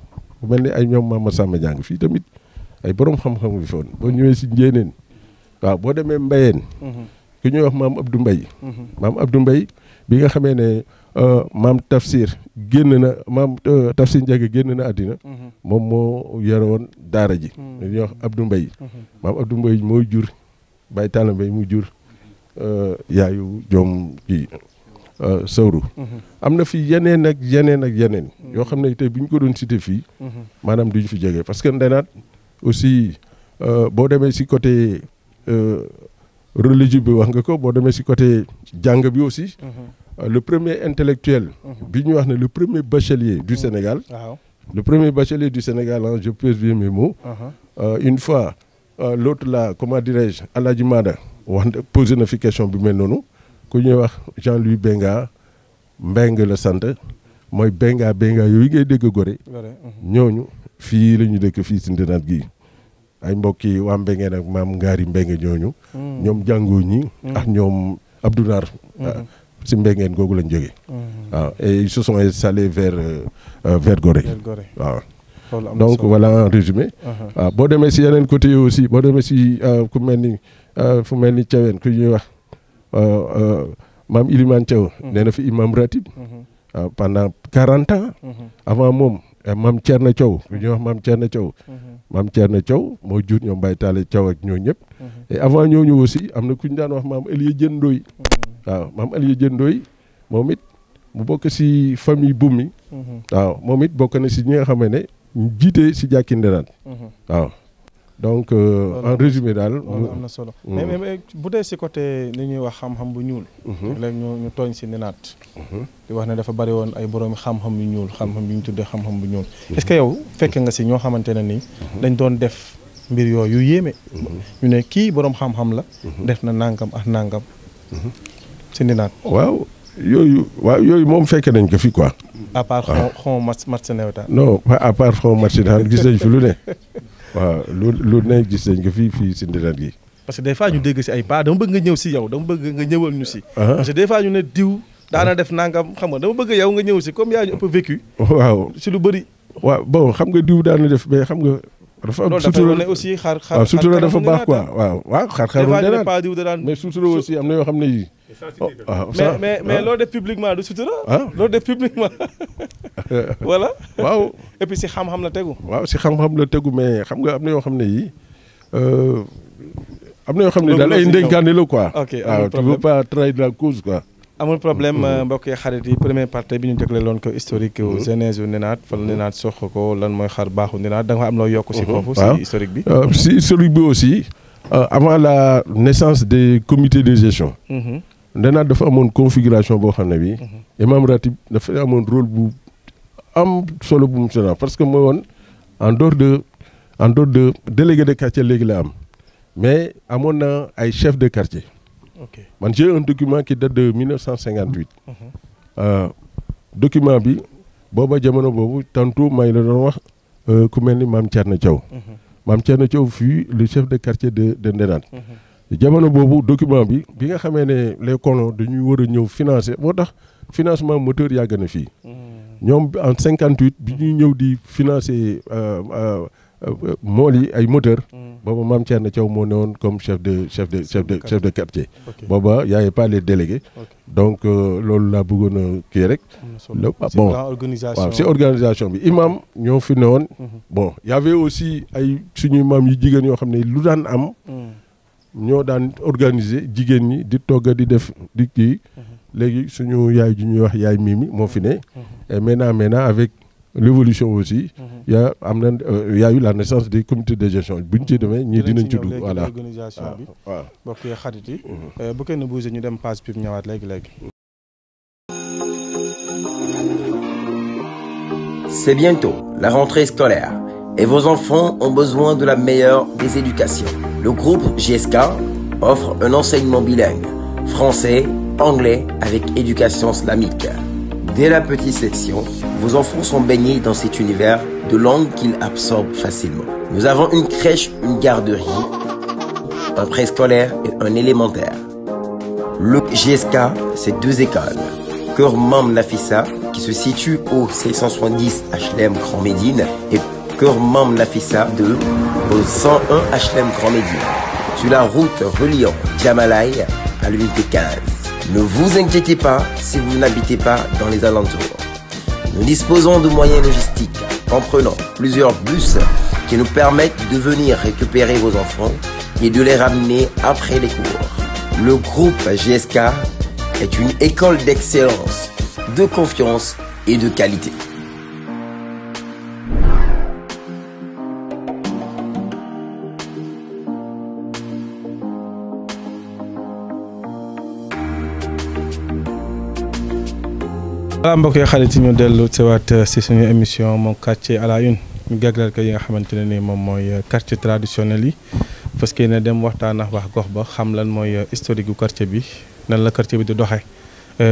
bu mel ni ay ñoom Mama Samba jàng fii tamit ay borom xam-xam bi foon boo ñëwee si njéeneen waaw boo demee Mbayeen ku ñuy wax maam Abdou Mbaye maam Abdou Mbaye bi nga xamee ne maam Tafsir génn na maam Tafsir Ndiaga génn na àddina moom moo yore woon daara ji ñuy wax Abdou Mbaye maam Abdou Mbaye mooy jur Baye Talla Mbaye mu jur yaayu joom kii Sowru am na fi yeneen ak yeneen yoo xam ne tey bu ñu ko doon cité fii maanaam duñu fi jógee parce que ndenaat aussi boo demee si côté religieux bi wax nga ko boo demee si côté jàng bi aussi le premier intellectuel bi ñu wax ne le premier bachelier du Sénégal le premier bachelier du Sénégal je pèse bien mes mots une fois l'autre là comment dirais-je Alaaji Maada wax posé na fi question bi mel noonu ku ñuy wax Jean-Louis Benga Mbengue la sant mooy Benga yooyu ngay dégg Gorée ñooñu fii la ñu dëkk fii si Ndenaat gi ay mbokki waa Mbengue nag maam Ngaari Mbengue ñooñu ñoom jàngoo ñi ak ñoom Abdounar si Mbengue googu lañ jógee waaw et ils se sont installés vers Gorée waaw donc voilà en résumé waaw boo demee si yeneen côté yi aussi boo demee si ku mel ni fu mel ni Thiawène ku ñuy wax maam Ilimane Thiaw nee na fi imam ratib pendant 40 ans avant moom maam Thierno Thiaw ku ñuy wax maam Thierno Thiaw maam Thierno Thiaw moo jur ñoom Baye Talla Thiaw ak ñoo ñëpp et avant ñooñu aussi am na ku ñu daan wax maam Elie Diène Ndoye waaw maam Elie Diène Ndoye moom it mu bokk si famille Bumi waaw moom it bokk na si ñi nga xam ne jiite si jàkki Ndenaat waaw donc en résumé daal am na solo mais bu dee si côté li ñuy wax xam-xam bu ñuul léegi ñu tooñ si Ndenaat di wax ne dafa bari woon ay boroomi xam-xam yu ñuul xam-xam yu ñu tuddee xam-xam bu ñuul est-ce que yow fekk nga si ñoo xamante ne nii dañ doon def mbir yooyu yu yéeme ñu ne kii boroom xam-xam la def na nangam ak nangam si Ndenaat waaw yooyu moom fekke nañ ko fi quoi à part xon match nawetaan non pas à part xon match nawetaan gis nañ fi lu ne waaw lu ne gis nañ ko fii si Ndenaat gi parce que des fois ñu dégg si ay pas dama bëgg nga ñëw si yow dama bëgg nga ñëwal ñu si parce que des fois ñu ne diw daana def nangam xam nga dama bëgg yow nga ñëw si comme yaa ñu ëpp vécu waaw si lu bëri waaw bon xam nga diw daana def mais xam nga dafa am sutura aussi waaw sutura dafa baax quoi waaw xar-xaru Ndenaat mais sutura aussi am na yoo xam ne yi mais loo def publiquement du sutura loo def publiquement voilà waaw et puis si xam-xam la tegu waaw si xam-xam la tegu mais xam nga am na yoo xam ne yi am na yoo xam ne daal ay ndénkaane la quoi waaw tu veux pas trahir la cause quoi amul problème mbokk yi xarit yi première partie bi ñu jagleeloon ko historique genèse yu Ndenaat fan Ndenaat sox ko lan mooy xar baaxu Ndenaat da nga am loo yokk si foofu si historique bi si historique bi aussi avant la naissance des comités de gestion Ndenaat dafa amoon configuration boo xam ne bi imam ratib dafa amoon rôle bu am solo bu mu sena parce que mooy woon en dehors de délégué de quartier léegi la am mais amoon na ay chef de quartier man j'ai un document qui date de 1958 document bi booba jamono boobu tantôt may la doon wax ku mel ni maam Thierno Thiaw maam Thierno Thiaw fii le chef de quartier de Ndenaat jamono boobu document bi nga xamee ne les colons dañuy war a ñëw financer moo tax financement moteur yàgg na fii ñoom en 58 bi ñuy ñëw di financer mool yi ay moteur booba maam Thierno Thiaw moo ne woon comme chef de quartier booba y avait pas les délégués donc loolu laa bëggoon a kii rek bon waaw c'est organisation bi imam ñoo fi ne woon bon y avait aussi ay suñuy maam yu jigéen yoo xam ne lu daan am ñoo daan organiser jigéen ñi di togga di def di kii léegi suñu yaay ju ñuy wax yaay Mimi moo fi ne et maintenant avec l'évolution aussi y a eu la naissance des comités de gestion bu ñu ci demee ñii dinañ ci dugg voilà organisation bi waaw mbokk yi xarit yi bu kenn bougé ñu dem page pub ñëwaat léegi C'est bientôt la rentrée scolaire et vos enfants ont besoin de la meilleure des éducations. Le groupe JSK offre un enseignement bilingue, français, anglais avec éducation islamique. Dès la petite section, vos enfants sont baignés dans cet univers de langues qu'ils absorbent facilement. Nous avons une crèche, une garderie, un préscolaire et un élémentaire. Le JSK, c'est 2 écoles. Cœur Mam Nafissa, qui se situe au 670 HLM Grand Médine, et Cœur Mam Nafissa 2, au 101 HLM Grand Médine, sur la route reliant Djamalaï à l'unité 15. Ne vous inquiétez pas si vous n'habitez pas dans les alentours. Nous disposons de moyens logistiques, comprenant plusieurs bus qui nous permettent de venir récupérer vos enfants et de les ramener après les cours. Le groupe GSK est une école d'excellence, de confiance et de qualité. voilà mbokk yi xarit yi ñu dellu sewaat si suñu émission Mon quartier à la une ñu jagleel ko yi nga xamante ne ni moom mooy quartier traditionnel yi parce que ne dem waxtaan ak wax gox ba xam lan mooy historique gu quartier bi nan la quartier bi di doxee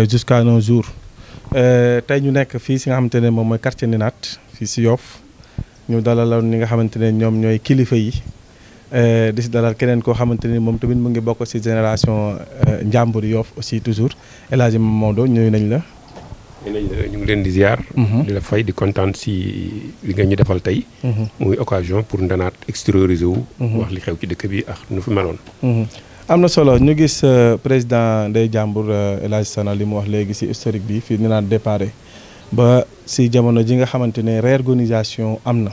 jusqu'à nos jours tey ñu nekk fii si nga xamante ne moom mooy quartier Ninate fii si Yoff ñu dalaloon ñi nga xamante ne ñoom ñooy kilifa yi di si dalal keneen koo xamante ni moom tamit mu ngi bokk si génération Njàmbur Yoff aussi toujours El Hadji Maodo ñuy nañ la. ñu ngi leen di ziar. di la fay di kontaan si li nga ñu defal tey. muy occasion pour Ninate extérioriser wu. wax li xew ci dëkk bi ak nu fi meloon. am na solo ñu gis président Ndeye Ndiambour El Hadji Sana li mu wax léegi si historique bi fii Ninate déparé ba si jamono ji nga xamante ne réorganisation am na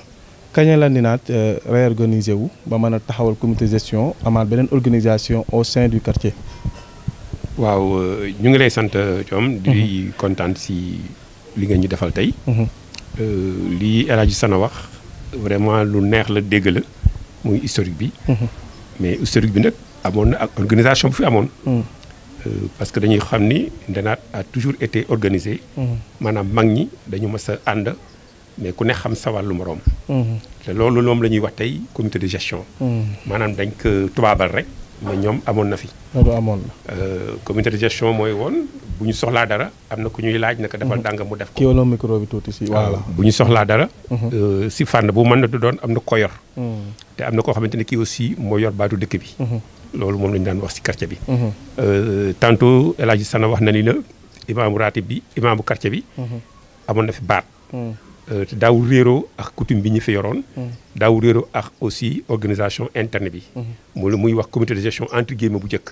kañ la Ninate réorganisé wu ba mën a taxawal comité de gestion amaat beneen organisation au sein du quartier. waaw ñu ngi lay sant Thiam di kontaan si li nga ñu defal tey. li El Hadji Sana wax vraiment lu neex la dégg la muy historique bi. mais historique bi nag amoon na ak organisation bu fi amoon. parce que dañuy xam ni Ninate a toujours été organisé. maanaam mag ñi dañu mës a ànd mais ku ne xam sa wàllu moroom. te loolu moom la ñuy wax tey comité de gestion. maanaam dañ ko tubaabal rek. mais ñoom amoon na fi. loolu amoon na. comité de gestion mooy woon bu ñu soxlaa dara am na ku ñuy laaj naka defal danga mu def ko. kii wala micro bi tuuti si voilà. bu ñu soxlaa dara. si fànn bu mën na doon am na ko yor. te am na koo xamante ne kii aussi moo yor baatu dëkk bi. loolu moom la ñu daan wax si quartier bi. tantôt El Hadji Sana wax na ni la imaamu ratib bi imaamu quartier bi. amoon na fi baat. te daawul réeroo ak coutume bi ñu fi yoroon. daawul réeroo ak aussi organisation interne bi. muy wax comité de gestion entre guillemets bu njëkk.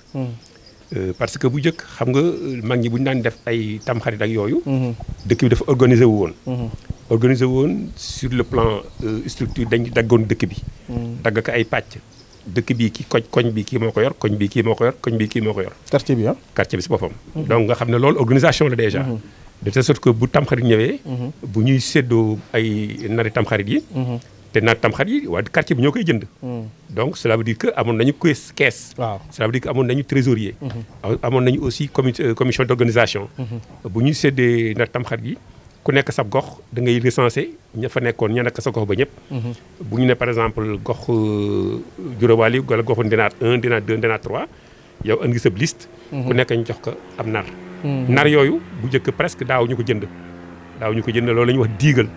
parce que bu njëkk xam nga mag ñi bu ñu daan def ay tamxarit ak yooyu. dëkk bi dafa organisé wu woon. organisé wu woon sur le plan structure dañ daggoon dëkk bi. dagg ko ay pàcc. dëkk bi ki koñ bi kii moo ko yor koñ bi kii moo ko yor koñ bi kii moo ko yor. quartier bi quartier bi si boppam. donc nga xam ne loolu organisation la déjà. de telle sorte que bu tamxarit ñëwee. bu ñuy séddoo ay nari tamxarit yi. te nari tamxarit yi waa quartier bi ñoo koy jënd. donc cela veut dire que amoon nañu caisse. waaw cela veut dire que amoon nañu trésorier. amoon nañu aussi commission d'organisation. bu ñuy séddee nari tamxarit yi ku nekk sa gox da ngay recenser ña fa nekkoon ña nekk sa gox ba ñëpp. bu ñu ne par exemple gox Juróom-Wali wala goxu Ninate 1 Ninate 2 Ninate 3 yow andi sa liste. ku nekk ñu jox ko am nar. nar yooyu bu njëkk presque daaw ñu ko jënd loolu la ñuy wax diigal.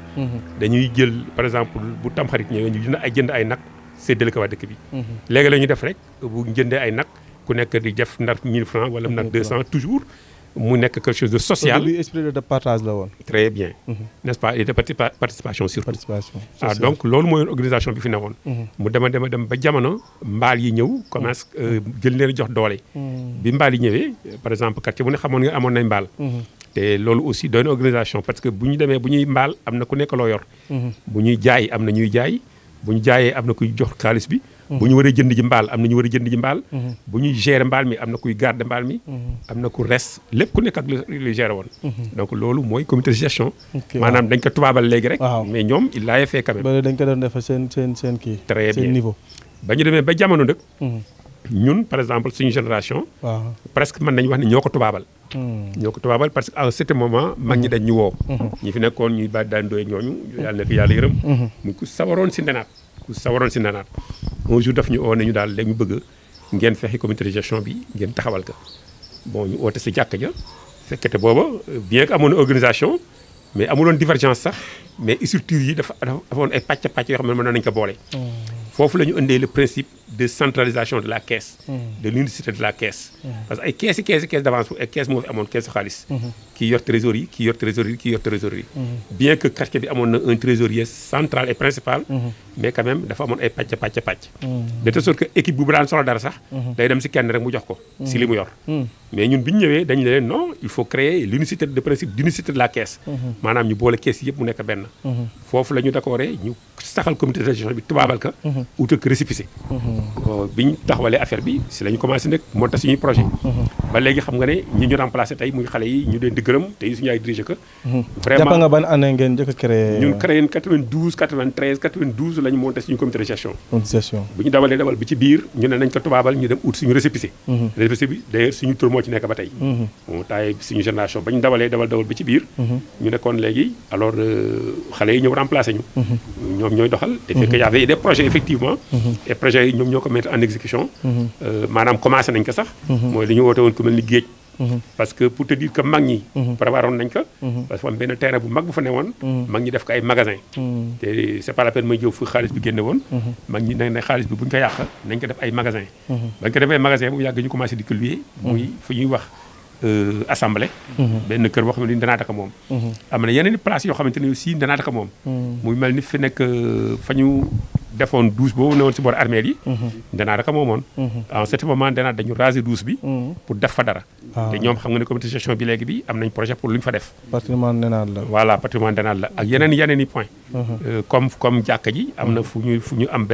dañuy jël par exemple bu tamxarit ñëwee ñu jënd ay nag séddale ko waa dëkk bi. léegi la ñuy def rek bu jëndee ay nag ku nekk di def nar 1000 francs wala nar 200 toujours mu nekk quelque chose de social. lu esprit de partage la woon. très bien. n'est-ce pas et de participation surtout. participation sociale. donc loolu mooy organisation bi fi newoon. mu dem ba jamono mbaal yi ñëw commence jël leen jox doole. bi mbaal yi ñëwee par exemple quartier bu ne xamoon nga amoon nañ mbaal. te loolu aussi doon organisation parce que bu ñu demee bu ñuy mbaal am na ku nekk loo yor. bu ñuy jaay am na ñuy jaay bu ñu jaayee am na kuy jox xaalis bi. bu ñu waree jënd ji mbaal am na ñu war a jënd ji mbaal. bu ñuy gérer mbaal mi am na kuy garder mbaal mi. am na ku res lépp ku nekk ak lu gérer woon. donc loolu mooy comité de gestion. maanaam dañ ko tubaabal léegi rek. mais ñoom il l'a fait quand même. ba dañ ko doon defal seen kii. très bien seen niveau. ba ñu demee ba jamono nag. ñun par exemple suñu génération. presque mën nañu wax ne ñoo ko tubaabal. ñoo ko tubaabal parce que à un certain moment mag ñi dañ ñu woo. ñi fi nekkoon ñuy ba daan doy ñooñu yàlla nekk yàlla yërëm. mu ku sawaroon si Ninate. un jour daf ñu oo nañu daal dañu bëgg ngeen fexe comité de gestion bi ngeen taxawal ka bon ñu oote si jàkka ja fekkete booba bien que amoon organisation mais amuloon divergence sax mais structures yi dafa amoon ay pàcc yoo xam ne mën nañu ko boole. foofu la ñu indee le principe de centralisation de la caisse. de l'unicité de la caisse. parce que ay caisse d'avance ay caisse moo fi amoon caisse xaalis. kii yor trésorerie kii yor trésorerie. bien que quartier bi amoon na un trésorier central et principal. mais quand même dafa amoon ay pàcc. de telle sorte que équipe bu daan soxla dara sax. day dem si kenn rek mu jox ko. si li mu yor. mais ñun bi ñu ñëwee dañu leen non il faut créer l'unicité de principe d'unicité de la caisse. maanaam ñu boole caisse yëpp mu nekk benn. foofu la ñu d'accordé ñu saxal comité de gestion bi tubaabal ka. utal ko récépissé. bi ñu taxawalee affaire bi si la ñu commencé nag monter suñuy projet. ba léegi xam nga ne ñi ñu remplacé tey muy xale yi ñu leen di gërëm tey suñu ay dirigé que vraiment jàpp nga ban année ngeen njëkk a créé. ñun créé 92 93 92 la ñu monté suñu comité de gestion. bu ñu dawal bi ci biir ñu ne nañ ko tubaabal ñu dem ut suñu récépissé. récépissé bi d'ailleurs suñu tur moo ci nekk ba tey. bon taay suñu génération ba ñu dawal bi ci biir. ñu nekkoon léegi alors xale yi ñëw remplacé ñu. ñoom ñooy doxal. te fekk y avait des projets effectivement. et projets yi ñoom ñoo ko mettre en exécution. maanaam commencé nañ ko sax. mooy li ñu woote woon ku mel ni géej. parce que pour te dire que mag ñi préparoon nañ ko parce que am benn terrain bu mag bu fa newoon mag ñi def ko ay magasin te c'est pas la peine may jëw fu xaalis bi génne woon mag ñi ne xaalis bi bu ñu ko yàq nañ ko def ay magasin bañ ko defee magasin bu yàgg ñu commencé di ko louer muy fu ñuy wax assemblée benn kër boo xam ne ni Ndanaataka moom am na yeneen place yoo xamante ne aussi Ndanaataka moom muy mel ni fi nekk fa ñu defoon douche boobu newoon si boor armée yi Ndanaataka moomoon en ce moment Ndanaat dañu raser douche bi pour def fa dara te ñoom xam nga ne comité de gestion bi léegi bi am nañ projet pour lu ñu fa def patrimoine Ndanaat la voilà patrimoine Ndanaat la ak yeneen i point comme jàkka ji am na fu ñu am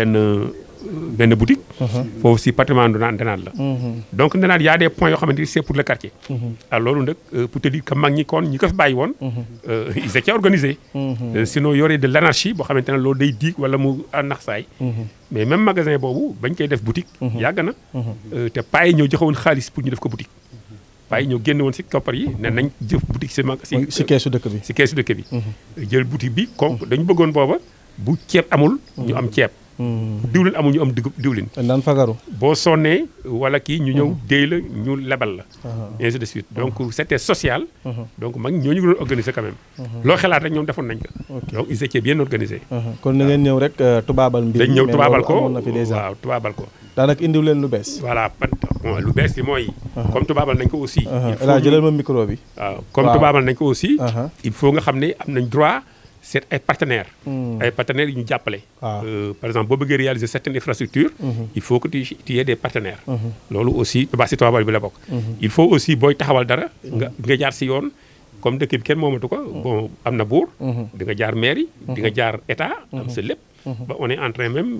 benn boutique foofu aussi patrimoine Ndanaat la donc Ndanaat y a des points yoo xamante ni c'est pour le quartier alors loolu nag pour te dire que mag ñi kon ñi ko fi bàyyi woon ils étaient organisés sinon y aurait de l'anarchie boo xamante ne loolu day diig wala mu nax saay mais même magasin boobu bañ koy def boutique yàgg na te paa yi ñoo joxewoon xaalis pour ñu def ko boutique paa yi ñoo génne woon si koppar yi ne nañ jëf boutique si keesu dëkk bi jël boutique bi comme dañu bëggoon booba bu ceeb amul ñu am ceeb diwlin amul ñu am diwlin daan fagaru boo sonnee wala kii ñu ñëw déy la ñu lebal la ainsi de suite donc c'était social donc mag ñooñu doon organiser quand même loo xalaat rek ñoom defoon nañ ko donc ils étaient bien organisés kon na ngeen ñëw rek tubaabal mbir dañ ñëw tubaabal ko waaw tubaabal ko daanaka indiw leen lu bees voilà lu bees li mooy comme tubaabal nañ ko aussi laa jëlal ma micro bi waaw comme tubaabal nañ ko aussi il faut nga xam ne am nañ droit c'est ay partenaires yu ñu jàppale par exemple boo bëggee réaliser certaines infrastructures il faut que tu aies des partenaires loolu aussi si tubaabal bi la bokk il faut aussi booy taxawal dara nga jaar si yoon comme dëkk bi kenn moomatu ko bon am na buur di nga jaar mairie di nga jaar état am sa lépp ba on est en train même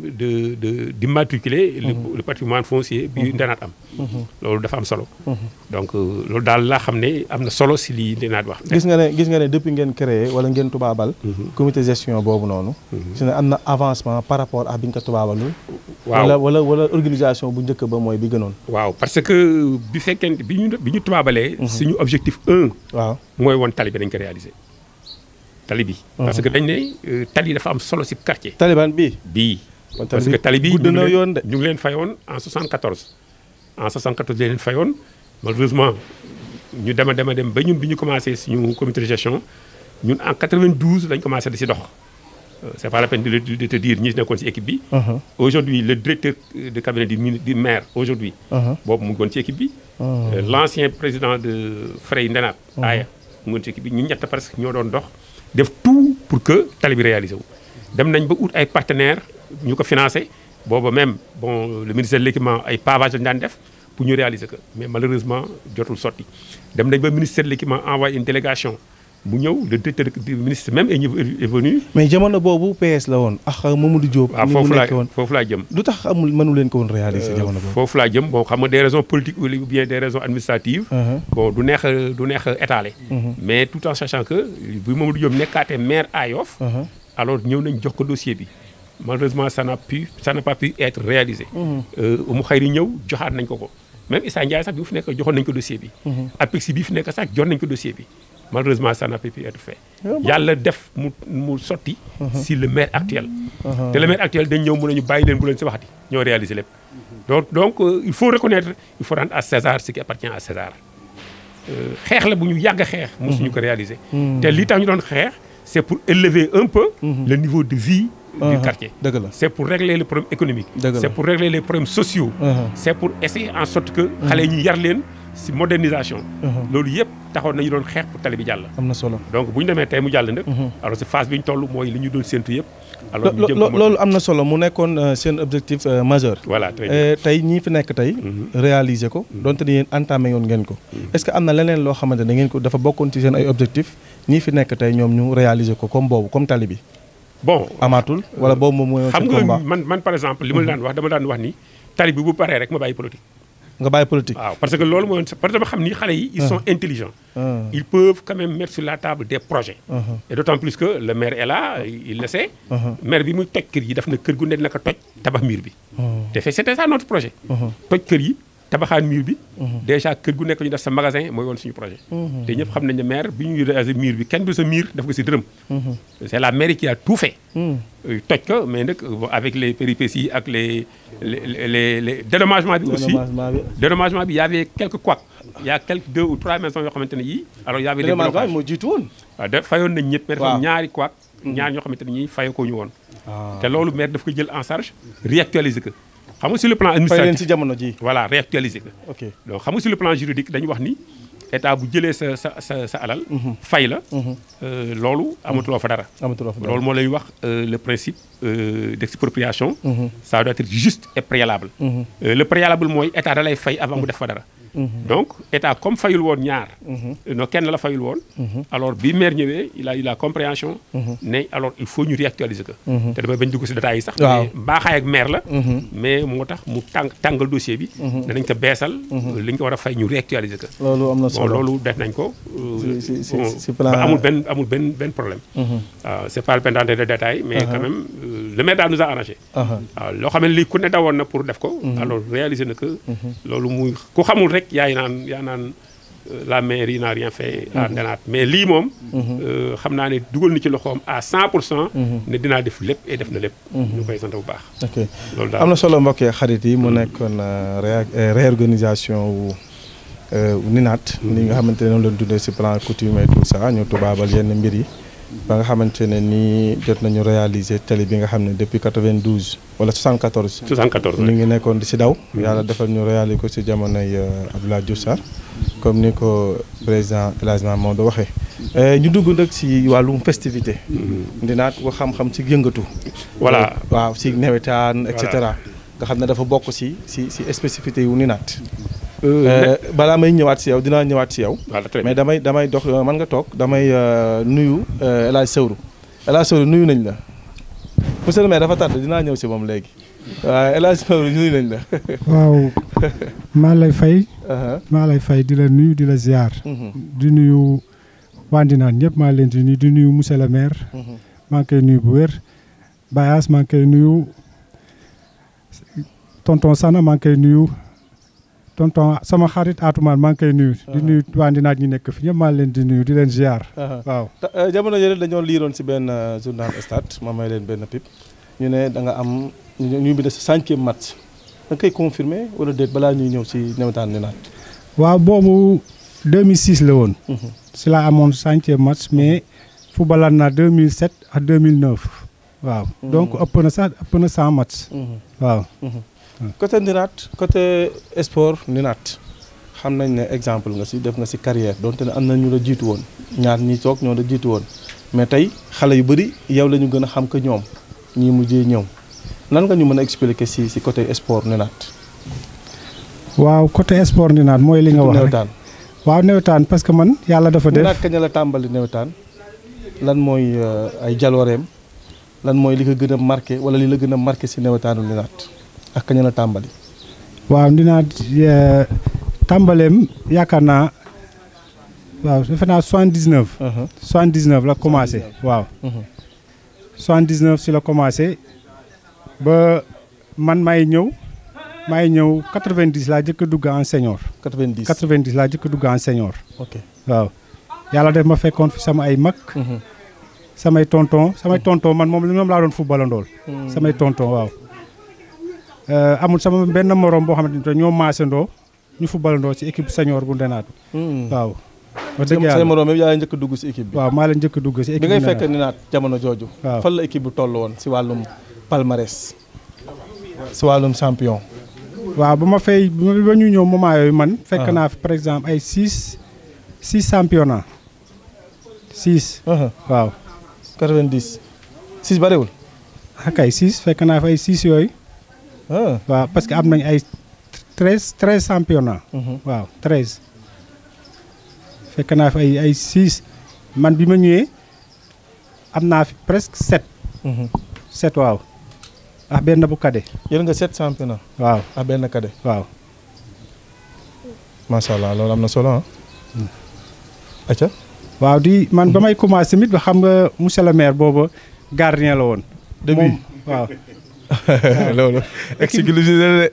d'immatriculer le patrimoine foncier bi Ndanaat am loolu dafa am solo donc loolu daal laa xam ne am na solo si lii Ndanaat wax gis nga ne depuis ngeen créé wala ngeen tubaabal comité gestion boobu noonu gis ne am na avancement par rapport ak bi nga ko tubaabalul waaw wala organisation bu njëkk ba mooy bi gënoon waaw parce que bi fekkente bi ñu tubaabalee suñu objectif 1 waaw mooy woon tali bi dañ ko réaliser tali bi parce que dañ ne tali dafa am solo si quartier taliban bii parce que tali bi gudd na yoon de ñu ngi leen fayoon en 74 leen fayoon malheureusement ñu dem ba ñun bi ñu commencé suñu comité de gestion ñun en 92 lañ commencé di si dox c'est pas la peine de te dire ñi nekkoon si équipe bi aujourd'hui le directeur de cabinet du maire aujourd'hui boobu mu ngi woon ci équipe bi l'ancien président de Frey Ndanaat Aya mu ngi woon ci équipe bi ñun ñett parce que ñoo doon dox def tout pour que tali bi réalisé wu dem nañ ba ut ay partenaires ñu ko financé booba même bon le ministère de l'équipement ay pavage lañu daan def pour ñu réaliser ko mais malheureusement jotul sotti dem nañ ba ministère de l'équipement envoyé une délégation mu ñëw le directeur du ministre même est venu. mais jamono boobu PS la woon ak Mamadou Diop. foofu laa jëm. lu tax amul mënu leen ko woon réaliser jamono boobu. foofu laa jëm bon xam nga des raisons politiques ou bien des raisons administratives. bon du neex étaler. mais tout en sachant que bu Mamadou Diop nekkaatee maire à Yoff. alors ñëw nañ jox ko dossier bi. malheureusement ça n'a pas pu être réalisé. mu xëy ñëw joxaat nañ ko. même Issa Ndiaye sax bi fi nekk joxoon nañ ko dossier bi. APEXI bi fi nekk sax jox nañ ko dossier bi. malheureusement ça n'a pas pu être fait. yàlla def mu sotti. si le maire actuel. te le maire actuel dañ ñëw mën nañu bàyyi leen bu leen si waxati ñoo réaliser lépp. donc il faut reconnaître il faut rendre à César ce qui appartient à César. xeex la bu ñu yàgg a xeex. mosuñu ko réaliser. te li tax ñu doon xeex c'est pour élever un peu. le niveau de vie. du quartier. C'est pour régler les problèmes économiques. C'est pour régler les problèmes sociaux. C'est pour essayer en sorte que xale yi ñu yar leen si modernisation. loolu yëpp taxoon nañu doon xeex pour tali bi jàll. am na solo donc bu ñu demee tey mu jàll nag. alors si phase bi ñu toll mooy li ñu doon séntu yëpp. alors ñu jëm loolu am na solo mu nekkoon seen objectif majeur. voilà très bien tey ñii fi nekk tey. réaliser ko donte ni yéen entamé yoon ngeen ko. est-ce que am na leneen loo xamante ne ngeen ko dafa bokkoon ci seen ay objectif ñii fi nekk tey ñoom ñu réaliser ko comme boobu comme tali bi. bon amaatul wala boobu moom mooy. xam nga man par exemple li ma daan wax dama daan wax ni tali bi bu paree rek ma bàyyi politique. nga bàyyi politique. waaw parce que loolu mooy parce que dama xam ni xale yi ils sont intelligents. Ils peuvent quand même mettre sur la table des projets. Et d'autant plus que le maire est là il le sait. maire bi muy toj kër yi daf na kër gu nekk naka toj tabax mur bi. te fait c'était ça notre projet. toj kër yi tabaxaan mur bi. déjà kër gu nekk ñu def sa magasin mooy woon suñu projet. te ñëpp xam nañ ne maire bi ñuy réaliser mur bi kenn du sa mur def ko si dërëm. c'est la mairie qui a tout fait. toj ko mais nag avec les péripéties ak les dédommagement bi aussi. dédommagement bi y avait quelques couacs. y a quelques 2 ou 3 maisons yoo xamante ne yii. alors y avait des blocages moo jiitu woon. waaw da fayoon nañ ñëpp. mais dafa am ñaari couacs. ñaar ñoo xamante ne ñii fayoo ko ñu woon. te loolu maire daf ko jël en charge réactualiser ko. xam nga sur le plan administratif fay leen ci jamono ji. voilà réactualiser ko. ok donc xam nga sur le plan juridique dañu wax ni état bu jëlee sa alal. fay la. loolu amatuloo fa dara. amatuloo fa dara loolu moo lay wax le principe d'expropriation. ça doit être juste et préalable. Le préalable mooy état da lay fay avant mu def fa dara. donc état comme fayul woon ñaar. no kenn la fayul woon. alors bi maire ñëwee il a eu la compréhension. ne alors il faut ñu réactualiser ko. te damay bañ dugg si détails yi sax. mais mbaaxaay ak maire la. mais moo tax mu tàngal dossier bi. danañ ko beesal. li ñu ko war a fay ñu réactualiser ko. loolu am na solo bon loolu def nañ ko. si plan amul benn problème. waaw c'est pas le peine d'entrer de détails mais quand même le maire daal nous a arrangé. waaw loo xam ne lii ku ne dawoon na pour def ko. alors réaliser na que. loolu muy ku xamul rek yaa naan la mairie n'a rien fait à Ndenaat mais lii moom. xam naa ne dugal na ci loxoom à 100%. ne dinaa def lépp et def na lépp. ñu koy sant bu baax. ok loolu daal am na solo mbokk xarit yi mu nekkoon réorganisation wu Ndenaat. li nga xamante ne noonu la dundee si plan coutume et tout ça ñu tubaabal yenn mbir yi. ba nga xamante ne nii jot nañu réaliser télé bi nga xam ne depuis 92 wala 74. 74 ñu ngi nekkoon di si daw. yàlla defal ñu réaliser ko si jamonoy Abdoulaye Diouf Sarr comme ni ko président El Hadj Mamadou waxee. ñu dugg nag si wàllum festivité. Ndenaat ko xam-xam si yëngatu. voilà waaw si nawetaan et cetera. nga xam ne dafa bokk si spécificité yu Ndenaat. balaa may ñëwaat si yow dinaa ñëwaat si yow. mais damay dox man nga toog damay nuyu El Hadj Sewru. El Hadj Sewru nuyu nañ la. monsieur le maire dafa tàdd dinaa ñëw si moom léegi. waaw El Hadj Sewru nuyu nañ la. waaw maa lay fay di la nuyu di la ziar. di nuyu waa Ndenaat ñëpp maa leen di nuyu monsieur le maire. maa ngi koy nuyu bu wér. Bayas maa ngi koy nuyu tonton Sana maa ngi koy nuyu. tonton sama xarit Atoumane maa ngi koy nuyu. di nuyu waa Ndenaat ñi nekk fi ñëpp maa leen di nuyu di leen ziar. waaw jamono yële dañoo liiroon si benn journal Stades ma may leen benn pip ñu ne da nga am ñu bi de sa 5e match da nga koy confirmer wala déet balaa ñuy ñëw si nawetaan Ndenaat. waaw boobu 2006 la woon. si la amoon 5e match mais footballaan naa 2007 ak 2009. waaw donc ëpp na 100 match. waaw. côté Ndenaat côté sport Ndenaat xam nañ ne exemple nga si def nga si carrière donte ne am na ñu la jiitu woon ñaar ñi toog ñoo la jiitu woon mais tey xale yu bëri yow la ñu gën a xam que ñoom ñii mujjee ñëw nan nga ñu mën a expliquer si côté sport Ndenaat. waaw côté sport Ndenaat mooy li nga wax rek waaw nawetaan parce que man yàlla dafa def. Ndenaat kañ la tàmbali nawetaan lan mooy ay jalooreem lan mooy li ko gën a marqué wala li la gën a marqué si nawetaanu Ndenaat. ak kañ la tàmbali. waaw Ndenaat tàmbaleem yaakaar naa waaw defe naa 79. 79 la commencé waaw. 79 si la commencé ba man maay ñëw 90 laa jëkk a dugg en senior. 90 laa jëkk a dugg en senior. ok waaw yàlla def ma fekkoon fi sama ay mag. samay tonton man moom laa doon footballandool. samay tonton waaw. amul sama benn morom boo xamante ni ñoo maasandoo ñu footballandoo ci équipe senior bu Ndenaat. waaw. wax dëgg yàlla say morom yaa njëkk a dugg si équipe bi. waaw maa leen njëkk a dugg si équipe bi ngay fekk Ndenaat jamono jooju. waaw fan la équipe bu toll woon si wàllum palmarès. si wàllum champion. waaw ba ñu ñëw moment yooyu man. fekk naa fi par exemple ay 6 championnat 6. waaw. 90 6 bariwul. kay 6 fekk naa fi ay 6 yooyu. waaw parce que am nañ ay 13 championnat. waaw 13. fekk naa fi ay 6 man bi ma ñëwee am naa fi presque 7. 7 waaw. ak benn bu cadet. yéen nga 7 championnat. waaw ak benn cadet. waaw. macha allah loolu am na solo ah. acca. waaw di man ba may commencé tamit ba xam nga monsieur le maire booba gardien la woon. début waaw. loolu. exclusivité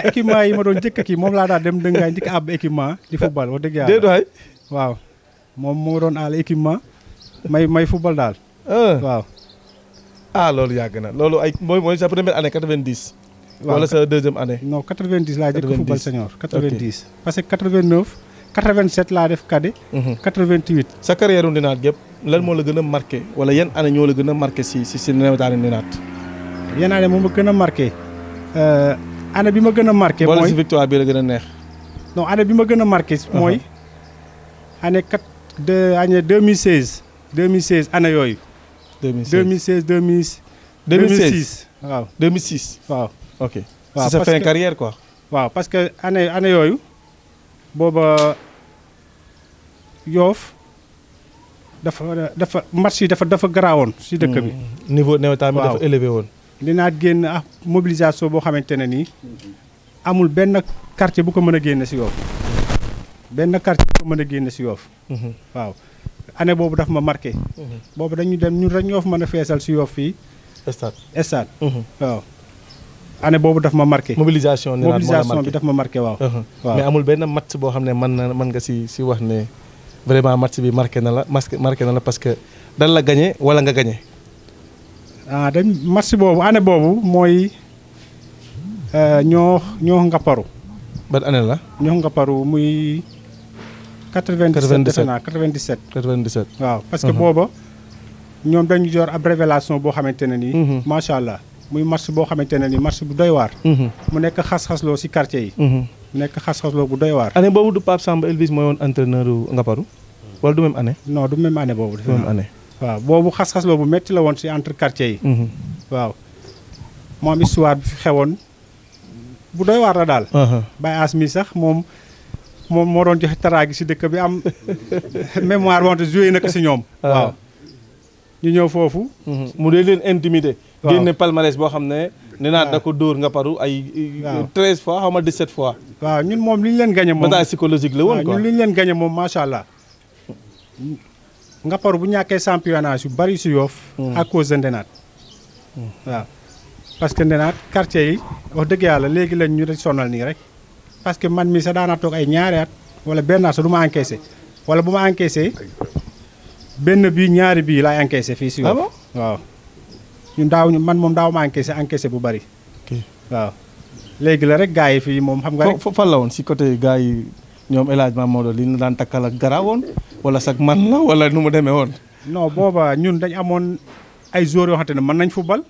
équipement yi ma doon njëkk kii moom laa daal dem dëngaay njëkk ab équipement di football wax dëgg yàlla. déedéet waay. waaw moom moo doon aal équipement may football daal. waaw. loolu yàgg na loolu ay mooy sa première année 90. wala sa deuxième année. non 90 laa njëkk football senior 90. parce que 89 87 laa def cadet. 88. sa carrière Ndinaat gépp lan moo la gën a marqué wala yan année ñoo la gën a marqué si nawetaani Ndinaat. yan année moom ma gën a marqué année bi ma gën a marqué. mooy wala si victoire bi la gën a neex. non année bi ma gën a marqué. mooy année 2016. 2016 année yooyu. 2016 2006 waaw 2006. waaw ok. waaw si sa fin carrière quoi. waaw parce que année yooyu booba Yoff dafa match yi dafa garaawoon si dëkk bi. niveau nawetaan bi dafa élevé woon. Ndinaat génn mobilisation boo xamante ne nii amul benn quartier bu ko mën a génne si Yoff benn quartier bu ko mën a génne si Yoff. waaw année boobu daf ma marqué. boobu dañu dem ñun rek ñoo fa mën a feesal si Yoff fii. stade. waaw. année boobu daf ma marqué. mobilisation bi daf ma marqué waaw. mais amul benn match boo xam ne mën nga si wax ne vraiment match bi marqué na la parce que dan la gagné wala nga gagné. dañ match boobu année boobu mooy ñoo ngapparu. ban année la. ñoo ngapparu muy. 97 waaw parce que booba ñoom dañu jor ab révélation boo xamante ne nii. macha allah. muy match boo xamante ne ni match bu doy waar. mu nekk xas-xasloo si quartier yi. mu nekk xas-xasloo bu doy waar. année boobu du Pape Samba Elvis mooy woon entraîneur Ngaparou wala du même année. non du même année boobu. du même année. waaw boobu xas-xasloo bu métti la woon si entre quartier yi. waaw moom histoire bi fi xewoon bu doy waar la daal. Baye As mi sax moom moo doon joxe taraagi si dëkk bi am mémoire wante joué na ko si ñoom. waaw ñu ñëw foofu. mu dee leen intimidé. génne palmarès boo xam ne. Ndinaat da ko dóor Ngaparou ay. 13 fois xaw ma 17 fois. waaw ñun moom li ñu leen gagné moom. bataille psychologique la woon quoi ñun li ñu leen gagné moom macha allah. Ngaparou bu ñàkkee championnat yu bari si Yoff. à cause de Ndinaat. waaw parce que Ndinaat quartier yi wax dëgg yàlla léegi lañ ñu rek sonal nii rek. parce que man mii sax daanaa toog ay ñaari at wala benn at sax du ma encaissé wala bu ma encaissé benn bii ñaari bii laay encaissé fii si Yoff. waaw ñun man moom daaw ma encaissé bu bari. waaw léegi la rek gars yi fii moom xam nga rek. fan la woon si côté gars yi ñoom El Hadj Mamadou li ñu daan takkal ak garaawoon wala sax man la wala nu mu demee woon. non booba ñun dañ amoon ay joueurs yoo xamante ne mën nañ football.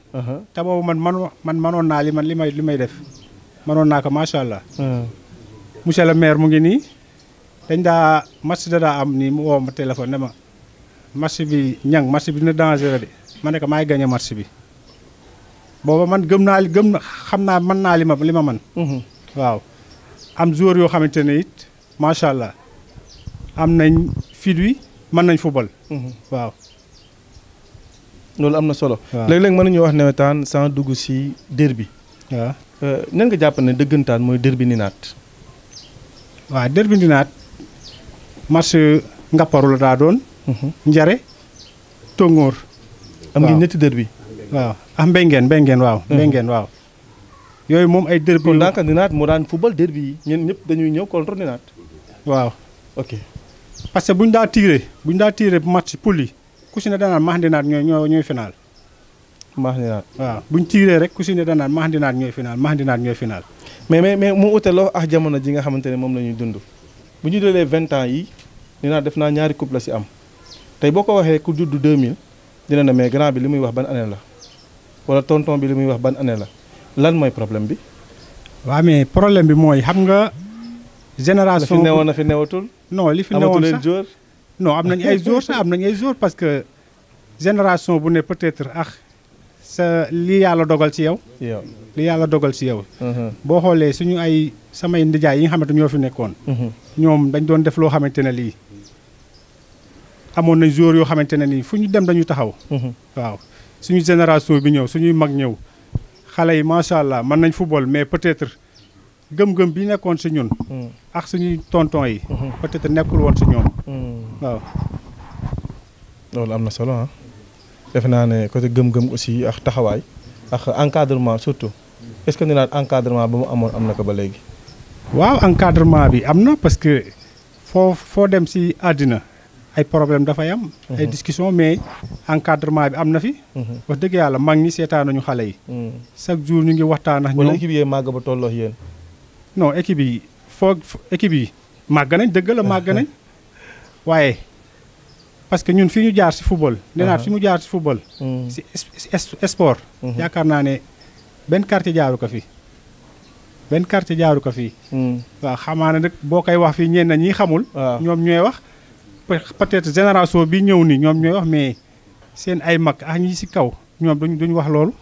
te boobu man mënoon naa li may def mënoon naa ko macha allah. monsieur le maire mu ngi nii dañ daa match da daa am nii mu woo ma téléphone ne ma match bi match bi dina dangereux de ma ne ko maay gagné match bi booba man xam naa mën naa li ma mën. waaw am joueurs yoo xamante ne it macha allah am nañ fit wi mën nañ football. waaw. loolu am na solo. waaw léeg-léeg mën nañu wax nawetaan sans dugg si derby. waaw. nan nga jàpp ne dëggantaan mooy derby Ndinaat. waaw derby Ndinaat match Ngaparou la daa doon. Njare Tongoor. am ngi ñetti derby. waaw Mbengeen waaw. Mbengeen waaw. yooyu moom ay derby. kon daanaka Ndinaat moo daan football derby yi ñenn ñëpp dañuy ñëw contre Ndinaat. waaw. ok parce que bu ñu daa tiré match poule yi ku si ne danaan maax Ndinaat ñooy final. maax Ndinaat waaw bu ñu tiré rek ku si ne danaan maax Ndinaat ñooy final. mais mu utaloo ak jamono ji nga xamante ne moom la ñuy dund bu ñu delee 20 ans yi Ndinaat def naa ñaari coupe la si am tey boo ko waxee ku juddu 2000 dina ne mais grand bi li muy wax ban année la wala tonton bi li muy wax ban année la lan mooy problème bi. waaw mais problème bi mooy xam nga. génération fi newoon na fi newatul. non li fi newoon sax non am nañ ay joueurs sax am nañ ay joueurs parce que génération bu ne peut-être sa li yàlla dogal ci yow. li yàlla dogal ci yow. boo xoolee suñu ay samay ndijaay yi nga xamante ñoo fi nekkoon. ñoom dañ doon def loo xamante ne lii amoon nañ joueurs yoo xamante ne nii fu ñu dem dañu taxaw. waaw suñu génération bi ñëw suñuy mag ñëw xale yi macha allah mën nañ football mais peut-être gëm-gëm bi nekkoon si ñun. ak suñuy tonton yi. peut-être nekkul woon si ñoom. waaw. loolu am na solo ah. defe naa ne côté gëm-gëm aussi ak taxawaay ak encadrement surtout est-ce que ni naan encadrement ba mu amoon am na ko ba léegi. waaw encadrement bi am na parce que foo dem si àddina ay problème dafay am. ay discussion mais encadrement bi am na fi. wax dëgg yàlla mag ñi seetaan nañu xale yi. chaque jour ñu ngi waxtaan ak ñoom. wala équipe yi màgg ba tolloo yéen. non équipe yi équipe yi màgg nañ dëgg la màgg nañ waaye parce que ñun fi ñu jaar si football. nee naa fi mu jaar si football. si sport. yaakaar naa ne benn quartier jaaru ko fi. benn quartier jaaru ko fii. waaw xamaa ne nag boo koy wax fii ñenn ñi xamul. ñoom ñooy wax peut-être génération bi ñëw ni ñoom ñooy wax mais seen ay mag ak ñi si kaw ñoom duñ wax loolu.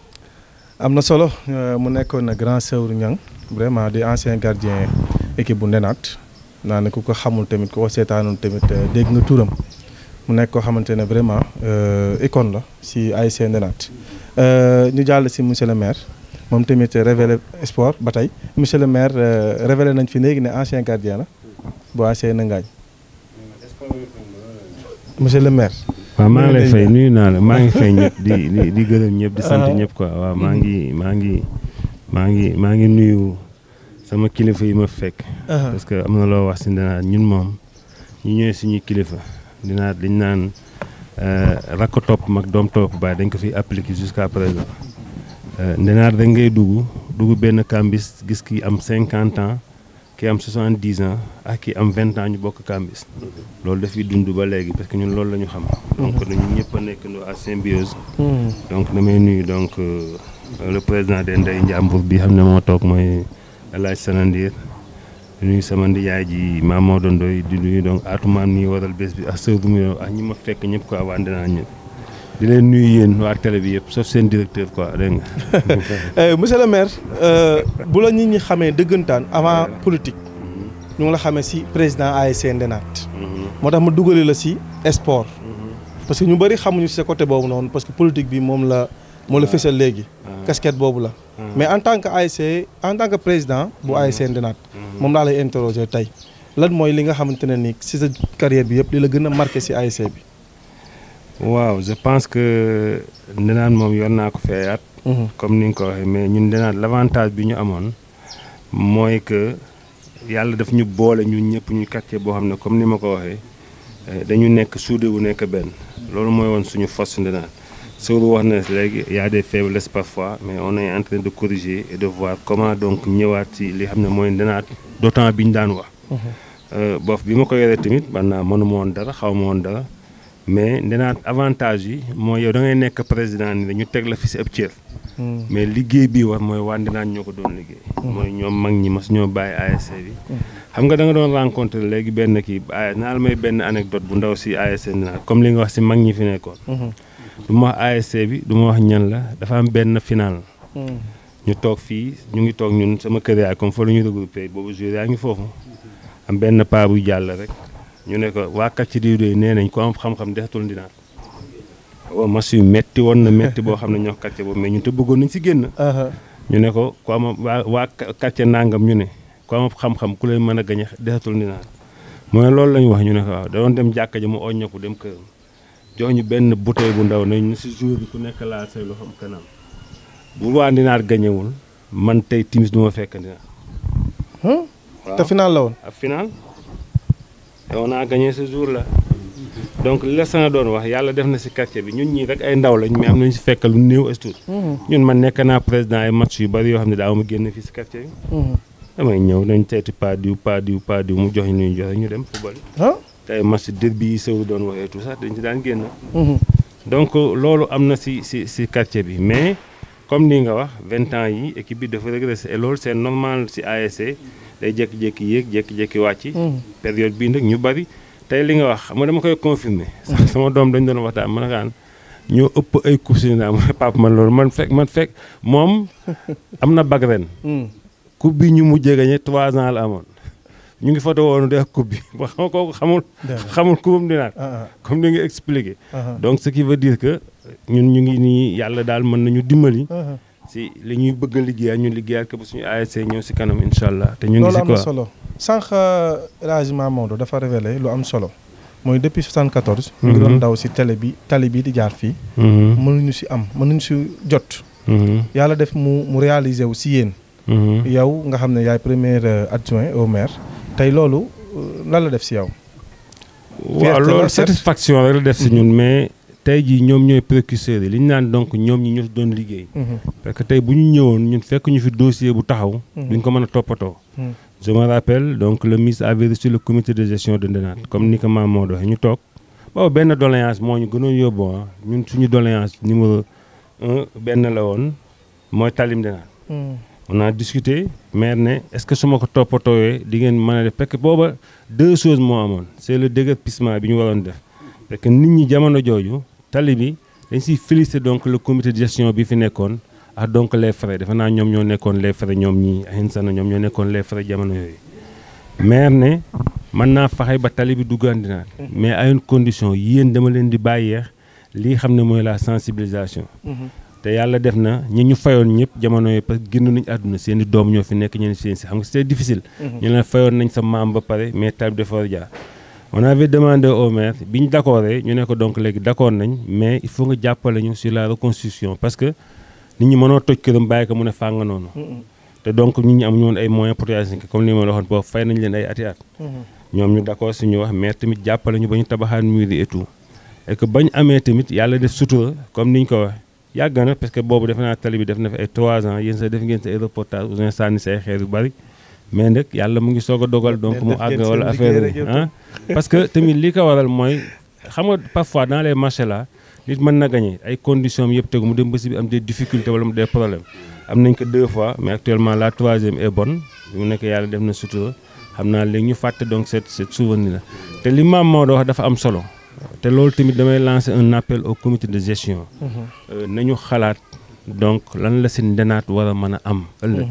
am na solo mu nekkoon na grand Sewru Niang vraiment di ancien gardien équipe bu Ndenaat naa ne ku ko xamul tamit ku ko seetaanoon tamit dégg nga turam mu nekk koo xamante ne vraiment icône la si ASC Ndenaat ñu jàll si monsieur le maire. moom tamit révélé sport ba tey monsieur le maire révélé nañ fi léegi ne ancien gardien la bu ASC Nangaañ monsieur le maire. waaw maa ngi lay fay nuyu naa la maa ngi fay ñëpp di gërëm ñëpp di sant ñëpp quoi waaw maa ngi nuyu sama kilifa yi ma fekk. parce que am na loo wax si Ndenaat ñun moom ñu ñëwee suñuy kilifa Ndenaat dañ naan rakk topp mag doom topp baay dañ ko fi appliqué jusqu'à présent. Ndenaat rek ngay dugg benn kambis gis ki am 50 ans ki am 70 ans ak ki am 20 ans ñu bokk kambis loolu dafiy dund ba léegi parce que ñun loolu la ñu xam. donc ñun ñëpp a nekkandoo à symbiose. donc damay nuyu donc le président de Ndeye Ndiambour bi xam ne moo toog mooy El Hadj Sanandir di nuyu sama ndiyaay ji Mamadou Ndoye di nuyu donc Atoumane mi waral bés bi ak sër bu mu ak ñi ma fekk ñëpp quoi waa Ndenaat ñëpp. di leen nuyu yéen waa télé bi yëpp sauf seen directeur quoi dégg nga. monsieur le maire bu la nit ñi xamee dëggantaan avant politique ñu ngi la xamee si président ASC Ndenaat. moo tax ma dugali la si sport. parce que ñu bëri xamuñu si côté boobu noonu parce que politique bi moo la fësal léegi. casquette boobu la. mais en tant que président bu ASC Ndenaat. moom laa lay interroger tey lan mooy li nga xamante ne ni si sa carrière bi yëpp li la gën a marqué si ASC bi. waaw je pense que Ndenaat moom yor naa ko feeyaat. comme ni nga ko waxee mais ñun Ndenaat l'avantage bi ñu amoon mooy que yàlla daf ñu boole ñun ñëpp ñu quartier boo xam ne comme ni ma ko waxee dañu nekk soudé wu nekk benn loolu mooy woon suñu force Ndenaat Sewru wax na léegi y a des faiblesses parfois mais on est en train de corriger et de voir comment donc ñëwaat ci li xam ne mooy Ndenaat d'autant bi ñu daan wax. boof bi ma ko yoree tamit man naa mënuma woon dara xaw ma woon dara. mais Ndenaat avantage yi mooy yow da ngay nekk président ni dañu teg la fi si ëpp cër. mais liggéey bi war mooy waa Ndenaat ñoo ko doon liggéey. mooy ñoom mag ñi mas ñoo bàyyi ASC bi. xam nga da nga doon rencontré léegi benn kii naa la may benn anecdote bu ndaw si ASC Ndenaat comme li nga wax si mag ñi fi nekkoon. du ma wax ASC bi du ma wax ñan la dafa am benn final. ñu toog fii ñu ngi toog ñun sama kër yaay comme fa la ñu regroupé boobu jour yaa ngi foofu am benn paa buy jàll rek. ñu ne ko waa kàcc di doy nee nañ ko am xam-xam defatul Ndenaat waaw mas yu metti woon na metti boo xam ne ñoo kàcce boobu mais ñun te bëggoon nañ si génn. ñu ne ko ku am waa kàcce nangam ñu ne ku am xam-xam ku leen mën a gañe defatul Ndenaat mooy loolu la ñu wax ñu ne ko waaw da doon dem jàkka ja mu oññeeku dem kër jox ñu benn bouteille bu ndaw nañ si jour bi ku nekk laal say loxo kanam bu waa Ndenaat gañewul man tey timis du ma fekk Ndenaat. te final la woon ak final. te on a gagné ce jour là donc li la sana doon wax yàlla def na si quartier bi ñun ñii rek ay ndaw lañ mais am nañu si fekk lu néew astuut ñun man nekk naa président ay match yu bari yoo xam ne daaw ma génn fii si quartier bi damay ñëw nañ seeti pas diw mu jox ñu ñuy joxe ñu dem football te ay match derby yi Sewru doon waxee tout ça dañ ci daan génn donc loolu am na si quartier bi mais comme ni nga wax 20 ans yi équipe bi dafa régressé et loolu c'est normal si ASC day jékki-jékki yéeg jékki-jékki wàcc. période bii nag ñu bari tey li nga wax xam nga dama koy confirmer sama doom dañ doon waxtaan man a ñoo ëpp ay coupe si naa ma papa man loolu man fekk moom am na bag ren. coupe bi ñu mujjee gagné 3 ans la amoon ñu ngi foto woon de ak coupe bi ba xam kooku xamul coupe Ndenaat comme ni nga expliqué. donc ce qui veut dire que ñun ñu ngi nii yàlla daal mën nañu dimbali. si li ñuy bëgg a liggéeyal ñu liggéeyal ko ba suñu ASC ñëw si kanam incha allah. te ñu ngi si loolu am quoi na solo sànq El Hadj Mamadou dafa révélé lu am solo mooy depuis 74. ñu ngi doon daw si tali bi di jaar fii. mënuñu si jot. yàlla def mu réaliser wu si yéen. yow nga xam ne yaay premier adjoint au maire tey loolu lan la def si yow. waaw loolu satisfaction rek la def si ñun mais tey jii ñoom ñooy précurseurs yi li ñu naan donc ñoom ñi ñoo doon liggéey. parce que tey bu ñu ñëwoon ñun fekk ñu fi dossier bu taxaw. duñ ko mën a toppatoo. je me rappelle donc le ministre avait reçu le comité de gestion de Ndenane comme ni ko maam moo doxee ñu toog boobu benn doléance moo ñu gënoon yóbbu ñun suñu doléance numéro 1 benn la woon mooy talim Ndenane. on a discuté maire ne est-ce que su ma ko toppatooyee di ngeen mën a def parce que booba 2 choses moo amoon c'est le déguerpissement bi ñu waroon def parce que nit ñi jamono jooju tali bi dañ siy féliciter donc le comité de gestion bi fi nekkoon ak donc les frais defe naa ñoom ñoo nekkoon les frais ñoom ñi ahinsana ñoom ñoo nekkoon les frais jamono yooyu maire ne mën naa fexe ba tali bi duggaan Ndenane mais à une condition yéen dama leen di bàyyeex lii xam ne mooy la sensibilisation te yàlla def na ñi ñu fayoon ñëpp jamono yi parce que génn nañu àdduna seen i doom ñoo fi nekk ñeneen seen si xam nga c'était difficile. ñu leen fayoon nañ sa maam ba pare mais tali bi dafa war a jaar. on avait demandé au maire bi ñu d'accordé ñu ne ko donc léegi d'accord nañ mais il faut nga jàppale ñu sur la reconstruction parce que nit ñi mënoo toj këram bàyyi ko mu ne fàng noonu. te donc nit ñi amuñu woon ay moyens pour comme ni ma la waxoon boobu fay nañ leen ay ati at. ñoom ñu d'accord si ñu wax maire tamit jàppale ñu ba ñu tabaxaat mur yi et tout et que bañ amee tamit yàlla def sutura comme ni ñu ko waxee. yàgg na parce que boobu defe naa tali bi def na fi ay 3 ans yéen sa def ngeen sa ay reportage ou sànni say xeer yu bari mais nag yàlla mu ngi soog a dogal donc mu àgg wala affaire yi parce que tamit li ko waral mooy xam nga parfois dans les marchés là nit mën na gagner ay conditions yëpp tegu mu dem ba si bi am des difficultés wala mu des problèmes am nañ ko 2 fois mais actuellement la 3e est bonne mu nekk yàlla def na sutura xam naa léegi ñu fàtte donc cette souvenir la te li maam Maodo wax dafa am solo te loolu tamit damay lancer un appel au comité de gestion nañu xalaat donc lan la si ndenaat war a mën a am ëllëg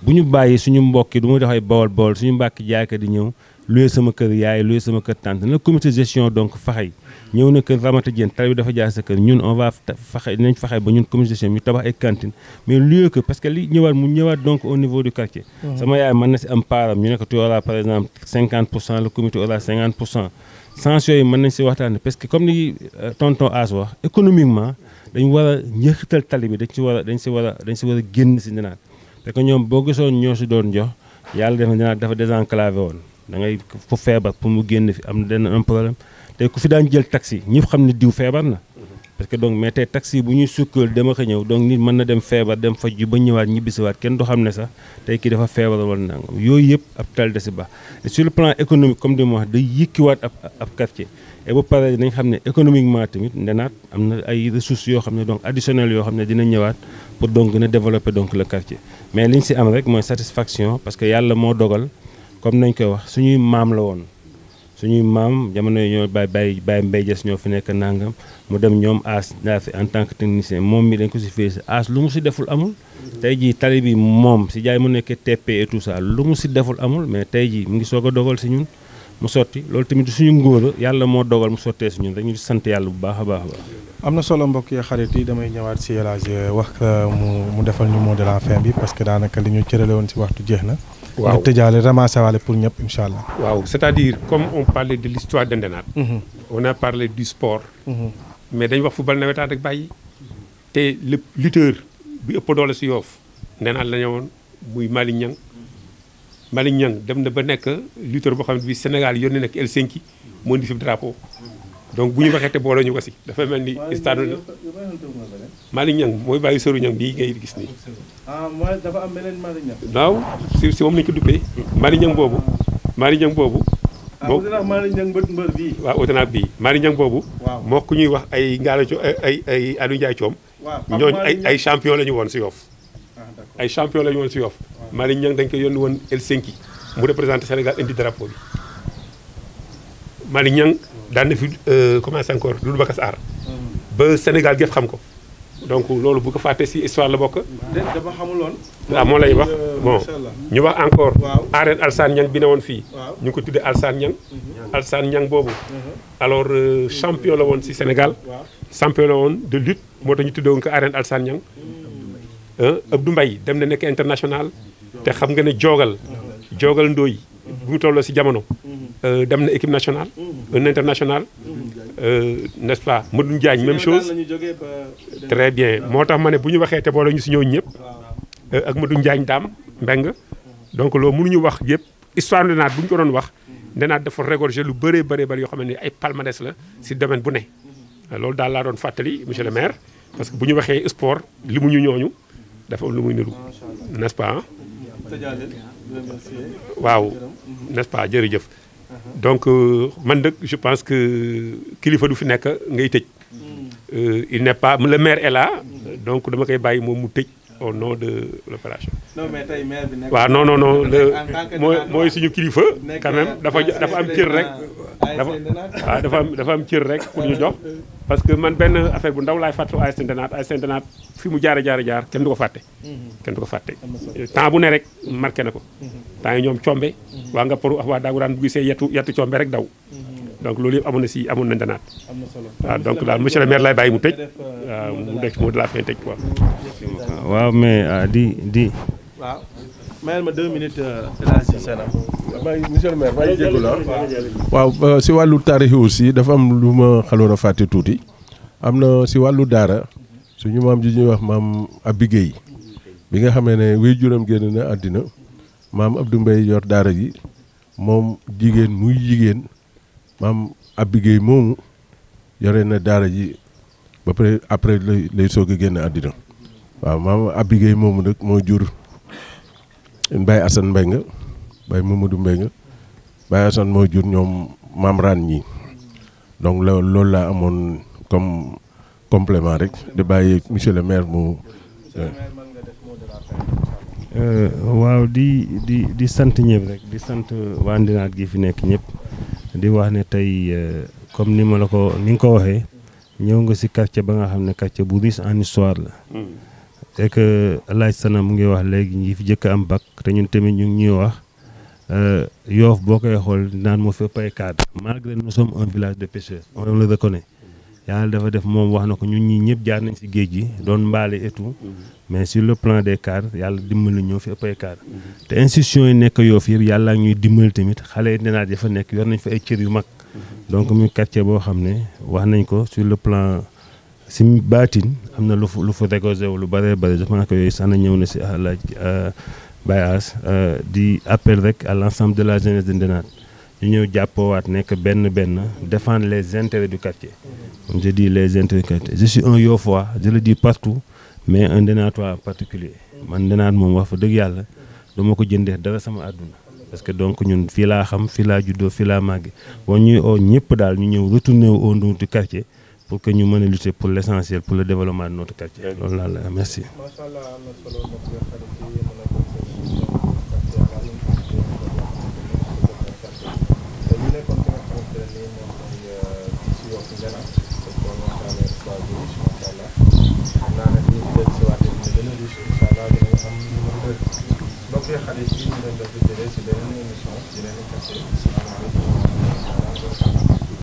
bu ñu bàyyi suñu mbokki du ma def ay bawol suñu mbàkki jaaykat di ñëw loué sama kër yaay loué sama kër tante na comité de gestion donc faxay ñëw na kër Ramata Diène tali bi dafa jaar sa kër ñun on va faxe nañ faxe ba ñun comité de gestion ñu tabax ay cantine mais loué que parce que li ñëwaat mu ñëwaat donc au niveau du quartier sama yaay mën na si am paaram ñu ne ko tu auras par exemple 50% le comité aura 50% sans yooyu mën nañ si waxtaan parce que comme ni tonton As wax économiquement dañu war a njëkkital tali bi dañ si war a génn si Ndenane parce que ñoom boo gisoon ñoo si doon jox yàlla def na Ndenane dafa désenclavé woon da ngay fu feebar pour mu génn fi am na un problème te ku fi daan jël taxi ñëpp xam ne diw feebar na parce que donc mais tey taxi bu ñuy sukkal dem ak a ñëw donc nit mën na dem feebar dem faj ju ba ñëwaat ñibbisiwaat kenn du xam ne sax tey kii dafa feebar wala nangam yooyu yëpp ab tal de si baax et sur le plan économique comme di ma wax day yëkkiwaat ab quartier et ba pare dañ xam ne économiquement tamit Ndenaat am na ay ressources yoo xam ne donc additionnelles yoo xam ne dina ñëwaat pour donc gën a développer donc le quartier mais liñ si am rek mooy satisfaction parce que yàlla moo dogal comme nañ koy wax suñuy maam la woon suñuy maam jamono yi ñoo bàyyi Mbaye Diès ñoo fi nekk nangam mu dem ñoom As daa fi en tant que technicien moom mi dañ ko si féesi As lu mu si deful amul tey jii tali bi moom si jaay mu nekkee TP et tout ça lu mu si deful amul mais tey jii mu ngi soog a dogal si ñun mu sotti loolu tamit suñu ngóora yàlla moo dogal mu sottee si ñun rek ñu di sant yàlla bu baax a baax a baax. am na solo mbokk yi xarit yi damay ñëwaat si El Hadj wax mu defal ñu mot de la fin bi parce que daanaka li ñu cërale woon si waxtu jeex na. waaw ñu tëjaale ramassé waale pour ñëpp incha allah. waaw c'est-à-dire comme on parlait de l'histoire de Ndenane. on a parlé du sport. mais dañu wax football nawetaan rek bàyyi. te le lutteur bi ëpp doole si Yoff Ndenane la ñëwoon muy Malick Niang. Malick Niang dem na ba nekk lutteur boo xam ne bii Sénégal yónnee nekk Helsinki moo indi fi drapeau donc bu ñu waxee te boole ñu ko si dafa mel ni stade Malick Niang mooy bàyyi Sëru Niang bii ngay gis nii. ah mooy dafa am beneen Malick Niang. waaw si moom lañu ko duppee Malick Niang boobu. Malick Niang boobu. moo Malick Niang mbër bii. waaw ute naa bii Malick Niang boobu. waaw moo ku ñuy wax ay Ngalla ay Aliou Ndiaye Thiom. waaw ñooñu ay champion la ñu woon si Yoff. ay champion la ñu woon si Yoff. Malick Niang dañ ko yónni woon Helsinki mu représenté Sénégal indi drapeau bi. Malick Niang daan na fi commencé encore Doudou Bakassar ba Sénégal gépp xam ko donc loolu bu ko fàtte si histoire la bokk. dama xamuloon. waaw moom lay wax bon ñu wax encore. waaw arène Alsane Niang bi ne woon fii. waaw ñu ngi ko tuddee Alsane Niang. Alsane Niang boobu. alors champion la woon si Sénégal. champion la woon de lutte moo tax ñu tuddee woon ko arène Alsane Niang. Abdou Mbaye dem na nekk international te xam nga ne joogal ndooy bu mu tolloo si jamono dem na équipe nationale un international n'est-ce pas Modou Diagne même chose très bien moo tax ma ne bu ñu waxee te boole ñu si ñëw ñëpp ak Modou Diagne daam mbeng donc loolu mënuñu wax yëpp histoire Ndenaat bu ñu ko doon wax Ndenaat dafa regorger lu bëree bëri yoo xam ne ay palmarès la si domaine bu ne loolu daal laa doon fàttali monsieur le maire parce que bu ñu waxee sport li mu ñu ñooñu dafa lu muy niru n'est-ce pas waaw n'est-ce pas jërëjëf donc man nag je pense que kilifa du fi nekk ngay tëj il n'est pas le maire est là donc dama koy bàyyi moom mu tëj au nom de l'opération. non mais tey maire bi nekk waaw non mooy suñu kilifa quand même dafa am cër rek dafa am cër rek pour ñu jox parce que man benn affaire bu ndaw laay fàttali ASC Ndenaat fi mu jaar kenn du ko fàtte temps bu ne rek marqué na ko temps yi ñoom combe waa nga poru waa daagu daan bu gisee yettu combe rek daw donc loolu yëpp amoon na Ndenaat waaw donc daal monsieur le maire lay bàyyi mu tëj waaw mu def mot de la fin tëj quoi waaw mais di waaw mayal ma 2 minutes monsieur le maire maa ngi jégalu waaw si wàllu taarix aussi dafa am lu ma xaloon a fàtte tuuti am na si wàllu daara suñu maam ji ñuy wax maam Abbi Guèye bi nga xamee ne waajuram génn na àddina maam Abdou Mbaye yor daara ji moom jigéen maam Abbi Guèye moomu yore na daara ji ba pare après lay soog a génn àddina waaw maam Abbi Guèye moomu nag moo jur Baye Assane Mbengue Baye Mamadou Mbengue Baye Assane moo jur ñoom maam Raan ñi donc loolu laa amoon comme complément rek di bàyyi monsieur le maire mu. waaw di sant ñëpp rek di sant waa Ndenaat gi fi nekk ñëpp di wax ne tey comme ni nga ko waxee ñëw nga si quartier ba nga xam ne quartier bu riche en histoire la. et que laaj sana mu ngi wax léegi ñi fi jëkk am bac te ñun tamit ñu ngi ñuy wax Yoff boo koy xool naan moo fépp ay cadre malgré nous sommes un village de pêcheurs on le reconnaît yàlla dafa def moom wax na ko ñun ñi ñëpp jaar nañ si géej gi doon mbaale et tout mais sur le plan des cadres yàlla dimbali ñoo fi ëpp ay cadre te institutions yi nekk Yoff yëpp yàlla ñuy dimbali tamit xale yi Ndenaat yi fa nekk yor nañ fa ay cër yu mag donc muy quartier boo xam ne wax nañ ko sur le plan si baatin am na lu fa régosé wu lu bëree bëri je pense que yooyu sax na ñëw na si laaj Baye As di appel rek à l'ensemble de la jeunesse de Ndenaat ñu ñëw jàppoowaat nekk benn défendre les intérêts du quartier comme je dis les intérêts du quartier je suis un Yoffois je le dis partout mais un Ndenatois en particulier man Ndenaat moom wax fa dëgg yàlla dama ko jëndee dara sama àdduna parce que donc ñun fii laa xam fii laa juddoo fii laa màgge bon ñuy oo ñëpp daal ñu ñëw retourner au nom du quartier pour que ñu mën a lutter pour l'essentiel pour le développement de notre quartier loolu laa la merci. xarit yi ñu doon def di jëlee si beneen émission yeneen i quartier. Asalaamaaleykum wa rahmatulah.